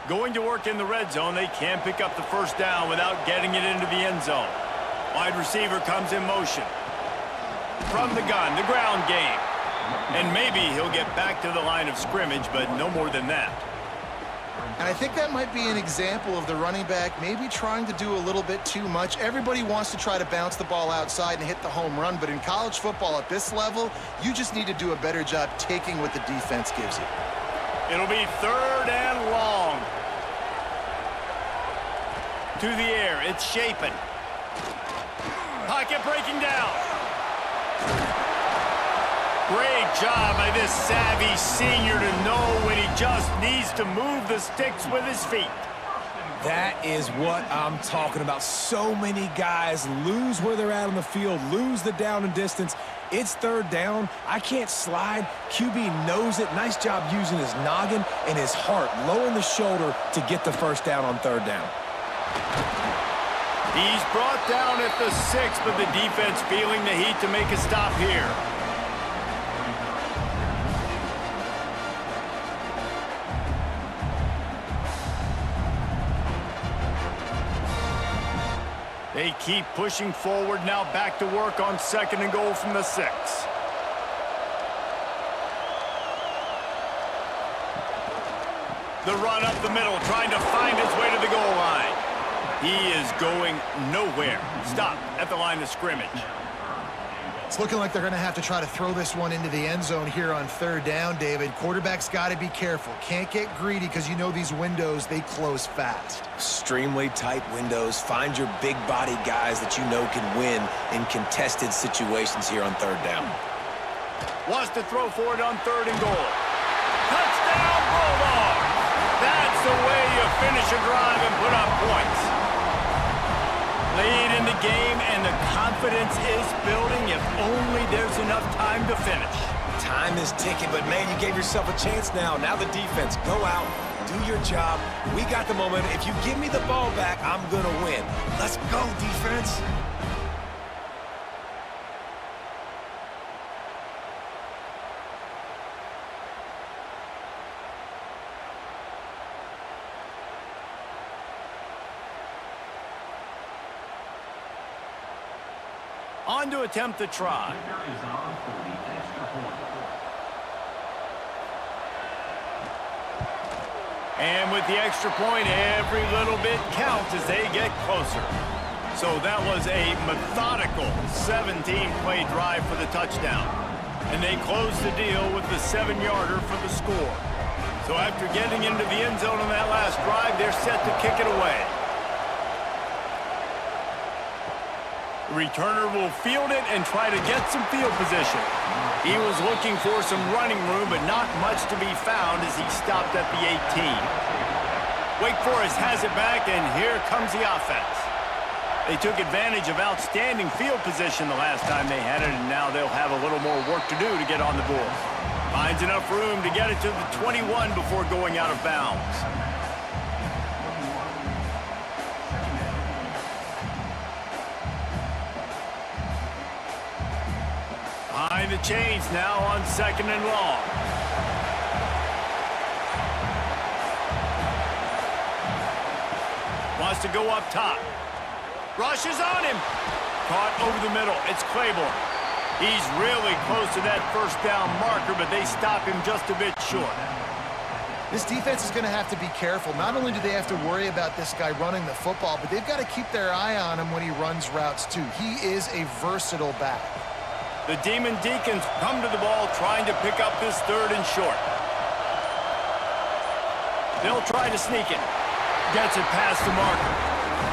Going to work in the red zone, they can't pick up the first down without getting it into the end zone. Wide receiver comes in motion. From the gun, the ground game. And maybe he'll get back to the line of scrimmage, but no more than that. And I think that might be an example of the running back maybe trying to do a little bit too much. Everybody wants to try to bounce the ball outside and hit the home run, but in college football at this level, you just need to do a better job taking what the defense gives you. It'll be 3rd and long. To the air, it's Shapen. Pocket breaking down. Great job by this savvy senior to know when he just needs to move the sticks with his feet. That is what I'm talking about. So many guys lose where they're at on the field, lose the down and distance. It's 3rd down. I can't slide. QB knows it. Nice job using his noggin and his heart, lowering the shoulder to get the first down on 3rd down. He's brought down at the 6, but the defense feeling the heat to make a stop here. They keep pushing forward, now back to work on 2nd and goal from the 6. The run up the middle, trying to find his way to the goal line. He is going nowhere. Stop at the line of scrimmage. It's looking like they're going to have to try to throw this one into the end zone here on 3rd down, David. Quarterback's got to be careful. Can't get greedy because you know these windows, they close fast. Extremely tight windows. Find your big body guys that you know can win in contested situations here on 3rd down. Wants to throw for it on 3rd and goal. Touchdown, Bulldogs! That's the way you finish a drive and put up points. Lead in the game, and the confidence is building if only there's enough time to finish. Time is ticking, but man, you gave yourself a chance now. Now the defense, go out, do your job. We got the momentum. If you give me the ball back, I'm going to win. Let's go, defense. On to attempt the try. And with the extra point, every little bit counts as they get closer. So that was a methodical 17-play drive for the touchdown. And they closed the deal with the 7-yarder for the score. So after getting into the end zone on that last drive, they're set to kick it away. The returner will field it and try to get some field position. He was looking for some running room, but not much to be found as he stopped at the 18. Wake Forest has it back, and here comes the offense. They took advantage of outstanding field position the last time they had it, and now they'll have a little more work to do to get on the board. Finds enough room to get it to the 21 before going out of bounds. Behind the chains now on 2nd and long. Wants to go up top. Rushes on him. Caught over the middle. It's Claiborne. He's really close to that 1st down marker, but they stop him just a bit short. This defense is going to have to be careful. Not only do they have to worry about this guy running the football, but they've got to keep their eye on him when he runs routes too. He is a versatile back. The Demon Deacons come to the ball trying to pick up this 3rd and short. They'll try to sneak it. Gets it past the marker.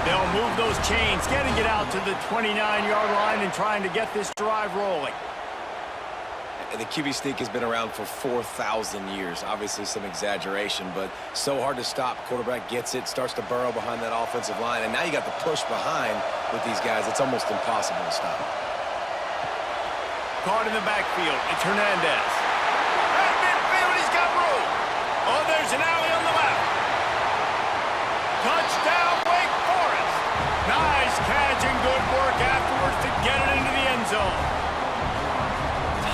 They'll move those chains, getting it out to the 29-yard line and trying to get this drive rolling. The QB sneak has been around for 4,000 years. Obviously some exaggeration, but so hard to stop. Quarterback gets it, starts to burrow behind that offensive line, and now you got the push behind with these guys. It's almost impossible to stop. Caught in the backfield. It's Hernandez. At midfield, he's got room. Oh, there's an alley on the left. Touchdown, Wake Forest. Nice catch and good work afterwards to get it into the end zone.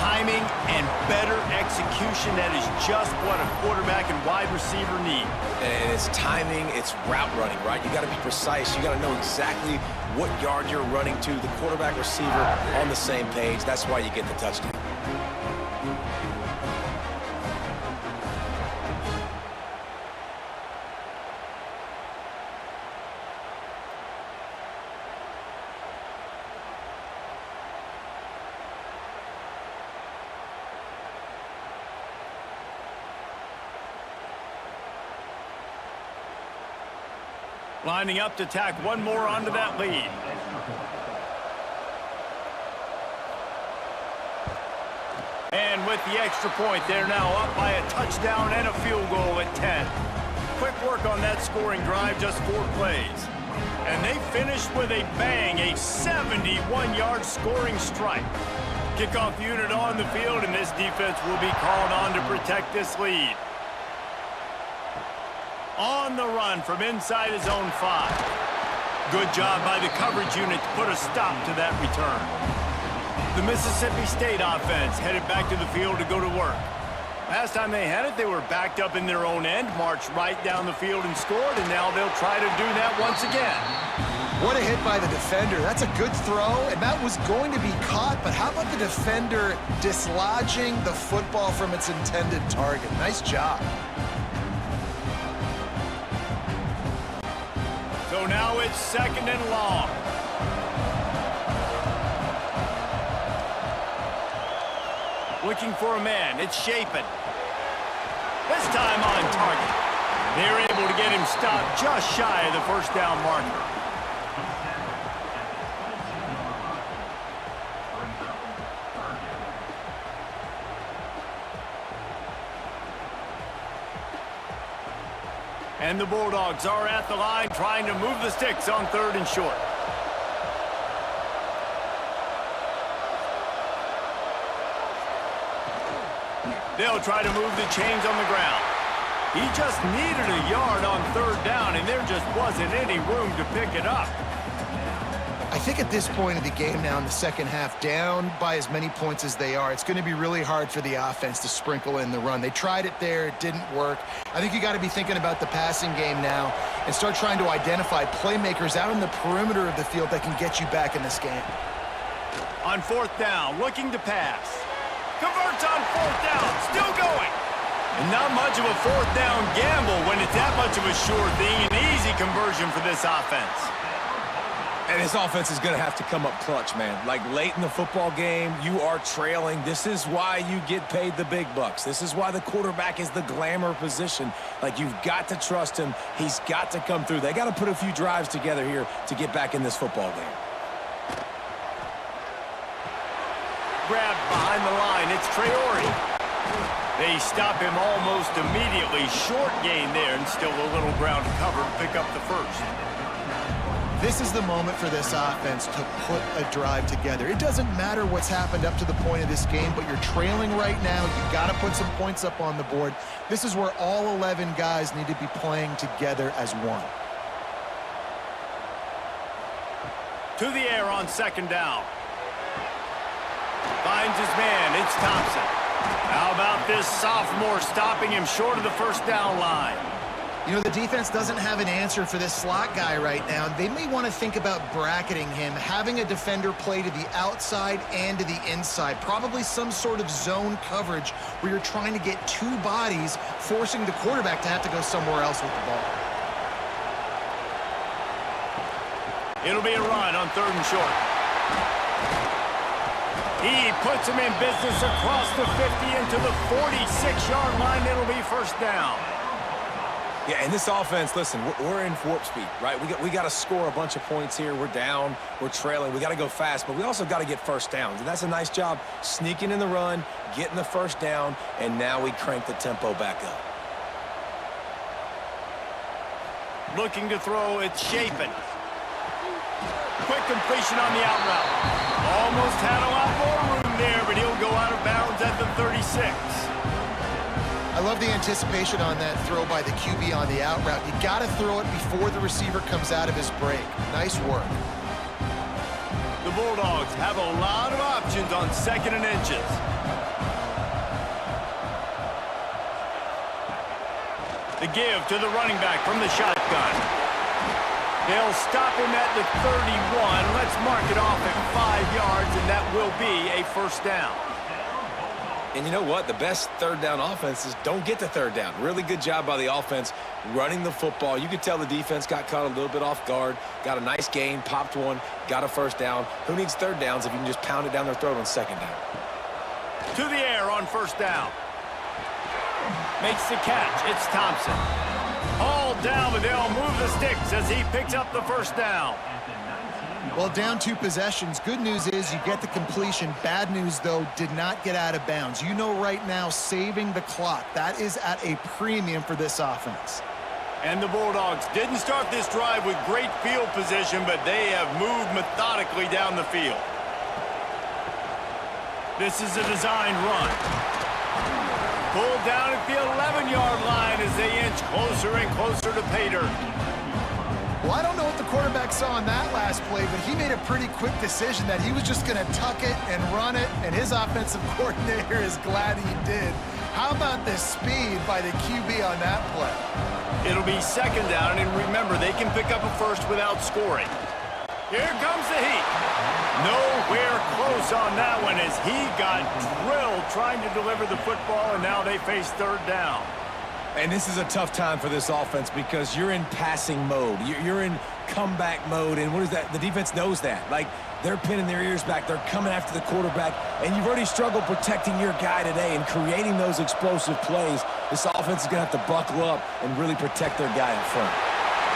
Timing and better execution, that is just what a quarterback and wide receiver need. And it's timing, it's route running, right? You got to be precise. You got to know exactly what yard you're running to. The quarterback receiver on the same page. That's why you get the touchdown. Lining up to tack one more onto that lead. And with the extra point, they're now up by a touchdown and a field goal at 10. Quick work on that scoring drive, just 4 plays. And they finished with a bang, a 71-yard scoring strike. Kickoff unit on the field, and this defense will be called on to protect this lead. On the run from inside his own 5. Good job by the coverage unit to put a stop to that return. The Mississippi State offense headed back to the field to go to work. Last time they had it, they were backed up in their own end, marched right down the field and scored, and now they'll try to do that once again. What a hit by the defender. That's a good throw, and that was going to be caught, but how about the defender dislodging the football from its intended target? Nice job. So now it's 2nd and long. Looking for a man. It's Shapen. This time on target. They're able to get him stopped just shy of the first down marker. And the Bulldogs are at the line trying to move the sticks on 3rd and short. They'll try to move the chains on the ground. He just needed a yard on 3rd down, and there just wasn't any room to pick it up. I think at this point of the game now in the second half, down by as many points as they are, it's going to be really hard for the offense to sprinkle in the run. They tried it there. It didn't work. I think you got to be thinking about the passing game now and start trying to identify playmakers out in the perimeter of the field that can get you back in this game. On 4th down, looking to pass. Converts on 4th down, still going. And not much of a 4th down gamble when it's that much of a sure thing. An easy conversion for this offense. And this offense is going to have to come up clutch, man. Like late in the football game, you are trailing. This is why you get paid the big bucks. This is why the quarterback is the glamour position. Like, you've got to trust him. He's got to come through. They got to put a few drives together here to get back in this football game. Grabbed behind the line, it's Traore. They stop him almost immediately. Short gain there, and still a little ground covered to pick up the first. This is the moment for this offense to put a drive together. It doesn't matter what's happened up to the point of this game, but you're trailing right now. You've got to put some points up on the board. This is where all 11 guys need to be playing together as one. To the air on 2nd down. Finds his man. It's Thompson. How about this sophomore stopping him short of the first down line? You know, the defense doesn't have an answer for this slot guy right now. They may want to think about bracketing him, having a defender play to the outside and to the inside. Probably some sort of zone coverage where you're trying to get two bodies, forcing the quarterback to have to go somewhere else with the ball. It'll be a run on 3rd and short. He puts him in business across the 50 into the 46-yard line. It'll be first down. Yeah, and this offense, listen, we're in warp speed, right? We got to score a bunch of points here. We're down. We're trailing. We got to go fast, but we also got to get first downs. And that's a nice job sneaking in the run, getting the first down, and now we crank the tempo back up. Looking to throw, it's Shapen. Quick completion on the out route. Almost had a lot more room there, but he'll go out of bounds at the 36. I love the anticipation on that throw by the QB on the out route. You got to throw it before the receiver comes out of his break. Nice work. The Bulldogs have a lot of options on 2nd and inches. The give to the running back from the shotgun. They'll stop him at the 31. Let's mark it off at 5 yards, and that will be a first down. And you know what? The best 3rd down offenses don't get to 3rd down. Really good job by the offense running the football. You could tell the defense got caught a little bit off guard, got a nice gain, popped one, got a first down. Who needs 3rd downs if you can just pound it down their throat on 2nd down? To the air on first down. Makes the catch. It's Thompson. Hauled down, but they'll move the sticks as he picks up the first down. Well, down 2 possessions. Good news is you get the completion. Bad news, though, did not get out of bounds. You know right now, saving the clock, that is at a premium for this offense. And the Bulldogs didn't start this drive with great field position, but they have moved methodically down the field. This is a designed run. Pulled down at the 11-yard line as they inch closer and closer to pay dirt. Well, I don't know what the quarterback saw on that last play, but he made a pretty quick decision that he was just going to tuck it and run it, and his offensive coordinator is glad he did. How about the speed by the QB on that play? It'll be 2nd down, and remember, they can pick up a first without scoring. Here comes the heat. Nowhere close on that one as he got drilled trying to deliver the football, and now they face third down. And this is a tough time for this offense because you're in passing mode. You're in comeback mode, and what is that? The defense knows that. Like, they're pinning their ears back. They're coming after the quarterback, and you've already struggled protecting your guy today and creating those explosive plays. This offense is going to have to buckle up and really protect their guy in front.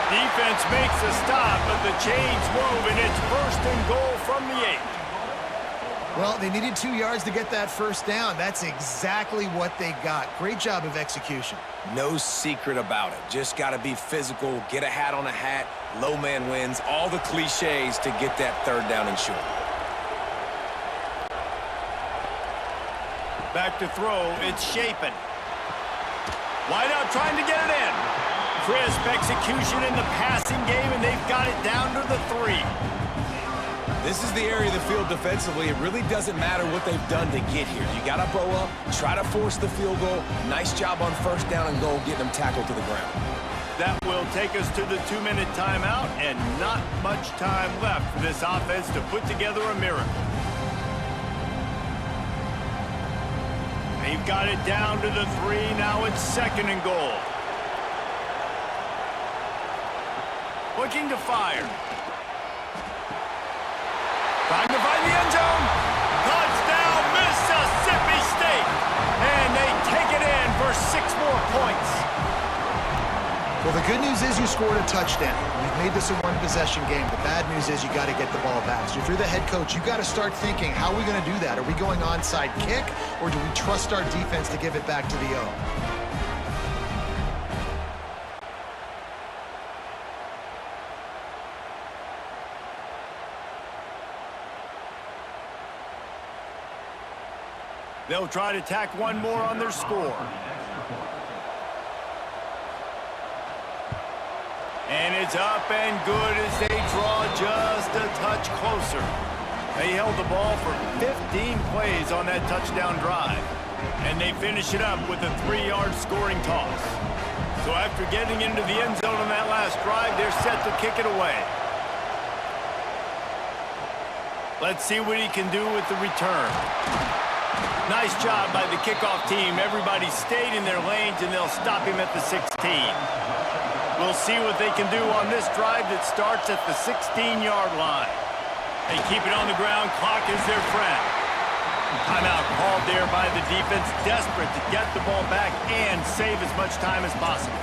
Defense makes a stop, but the chains wove, and it's first and goal from the 8. Well, they needed 2 yards to get that first down. That's exactly what they got. Great job of execution. No secret about it. Just got to be physical, get a hat on a hat, low man wins, all the cliches to get that third down and short. Back to throw, it's Shapen. Wide out trying to get it in. Crisp execution in the passing game, and they've got it down to the 3. This is the area of the field defensively. It really doesn't matter what they've done to get here. You got to bow up, try to force the field goal. Nice job on first down and goal, getting them tackled to the ground. That will take us to the 2-minute timeout, and not much time left for this offense to put together a miracle. They've got it down to the 3. Now it's second and goal. Looking to fire. Trying to find the end zone. Touchdown, Mississippi State. And they take it in for 6 more points. Well, the good news is you scored a touchdown. You've made this a one-possession game. The bad news is you got to get the ball back. So if you're the head coach, you got to start thinking, how are we going to do that? Are we going onside kick, or do we trust our defense to give it back to the O? They'll try to tack one more on their score. And it's up and good as they draw just a touch closer. They held the ball for 15 plays on that touchdown drive. And they finish it up with a 3-yard scoring toss. So after getting into the end zone on that last drive, they're set to kick it away. Let's see what he can do with the return. Nice job by the kickoff team. Everybody stayed in their lanes, and they'll stop him at the 16. We'll see what they can do on this drive that starts at the 16-yard line. They keep it on the ground. Clock is their friend. Timeout called there by the defense, desperate to get the ball back and save as much time as possible.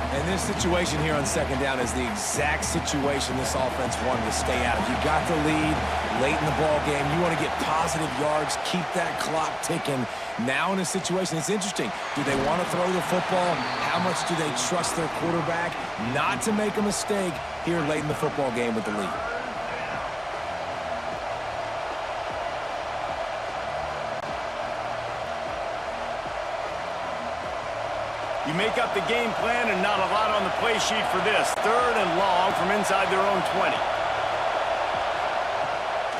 And this situation here on second down is the exact situation this offense wanted to stay out of. You got the lead late in the ball game. You want to get positive yards, keep that clock ticking. Now in a situation, it's interesting. Do they want to throw the football? How much do they trust their quarterback not to make a mistake here late in the football game with the lead? You make up the game plan and not a lot on the play sheet for this. Third and long from inside their own 20.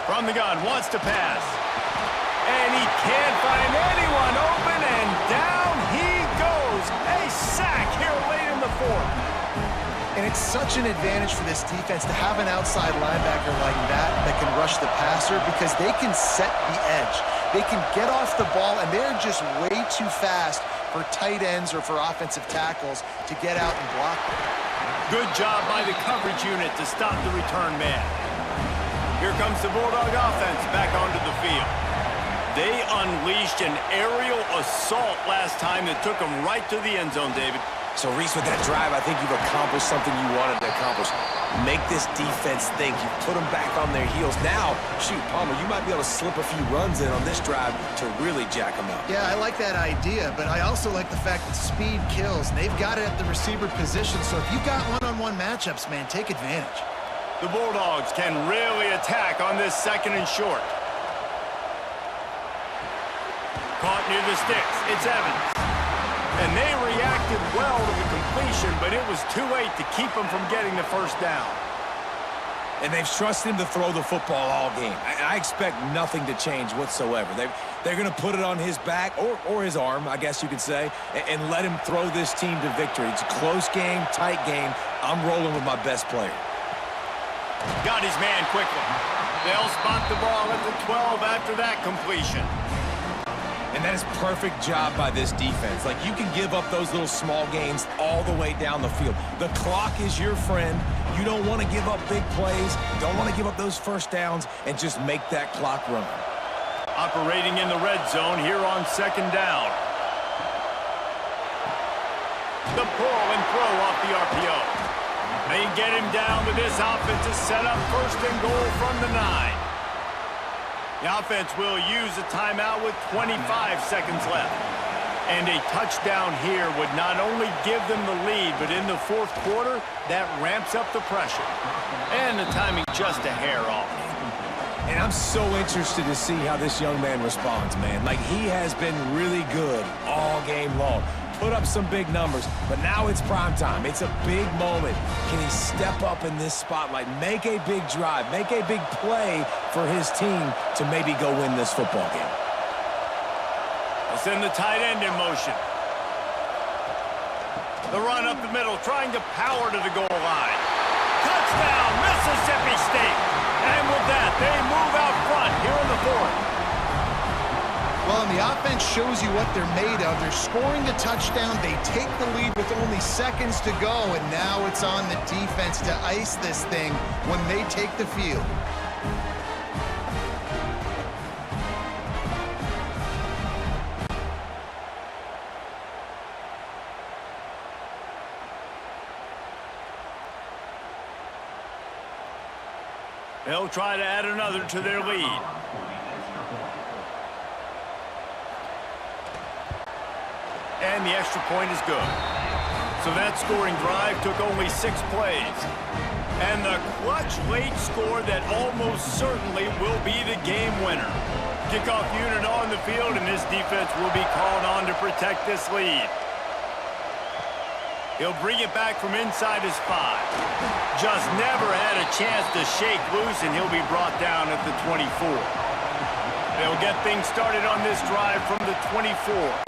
From the gun, wants to pass. And he can't find anyone open, and down he goes. A sack here late in the 4th. And it's such an advantage for this defense to have an outside linebacker like that can rush the passer because they can set the edge. They can get off the ball, and they're just way too fast for tight ends or for offensive tackles to get out and block them. Good job by the coverage unit to stop the return man. Here comes the Bulldog offense back onto the field. They unleashed an aerial assault last time that took them right to the end zone, David. So, Reese, with that drive, I think you've accomplished something you wanted to accomplish. Make this defense think. You put them back on their heels. Now, shoot, Palmer, you might be able to slip a few runs in on this drive to really jack them up. Yeah, I like that idea, but I also like the fact that speed kills. They've got it at the receiver position, so if you've got one-on-one matchups, man, take advantage. The Bulldogs can really attack on this second and short. Caught near the sticks. It's Evans. And they reacted well to the completion, but it was too late to keep them from getting the first down. And they've trusted him to throw the football all game. I expect nothing to change whatsoever. They're going to put it on his back, or his arm, I guess you could say, and let him throw this team to victory. It's a close game, tight game. I'm rolling with my best player. Got his man quickly. They'll spot the ball at the 12 after that completion. And that is perfect job by this defense. Like, you can give up those little small gains all the way down the field. The clock is your friend. You don't want to give up big plays. Don't want to give up those first downs and just make that clock run. Operating in the red zone here on second down. The pull and throw off the RPO. They get him down with this offensive setup. First and goal from the 9. The offense will use a timeout with 25 seconds left. And a touchdown here would not only give them the lead, but in the fourth quarter, that ramps up the pressure. And the timing just a hair off. And I'm so interested to see how this young man responds, man. Like, he has been really good all game long. Put up some big numbers, but now it's prime time. It's a big moment. Can he step up in this spotlight, make a big drive, make a big play for his team to maybe go win this football game? They'll send the tight end in motion. The run up the middle, trying to power to the goal line. Touchdown, Mississippi State. And with that, they move out front here in the fourth. Well, and the offense shows you what they're made of. They're scoring the touchdown. They take the lead with only seconds to go, and now it's on the defense to ice this thing when they take the field. They'll try to add another to their lead. And the extra point is good. So that scoring drive took only 6 plays. And the clutch late score that almost certainly will be the game winner. Kickoff unit on the field, and this defense will be called on to protect this lead. He'll bring it back from inside his 5. Just never had a chance to shake loose, and he'll be brought down at the 24. They'll get things started on this drive from the 24.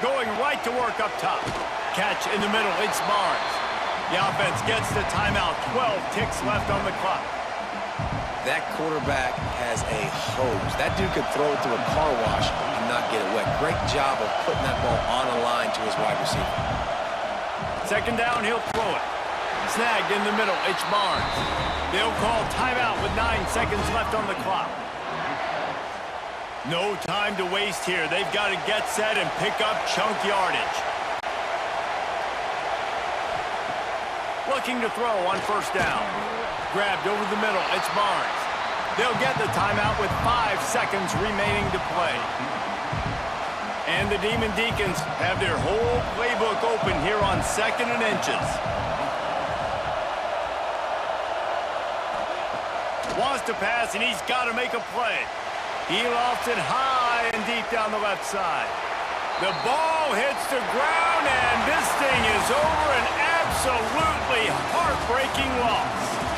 Going right to work up top. Catch in the middle, it's Barnes. The offense gets the timeout. 12 ticks left on the clock. That quarterback has a hose. That dude could throw it through a car wash and not get it wet. Great job of putting that ball on a line to his wide receiver. Second down, he'll throw it. Snagged in the middle, it's Barnes. They'll call timeout with 9 seconds left on the clock. No time to waste here. They've got to get set and pick up chunk yardage. Looking to throw on first down. Grabbed over the middle. It's Barnes. They'll get the timeout with 5 seconds remaining to play. And the Demon Deacons have their whole playbook open here on 2nd and inches. Wants to pass, and he's got to make a play. He lofts it high and deep down the left side. The ball hits the ground, and this thing is over. An absolutely heartbreaking loss.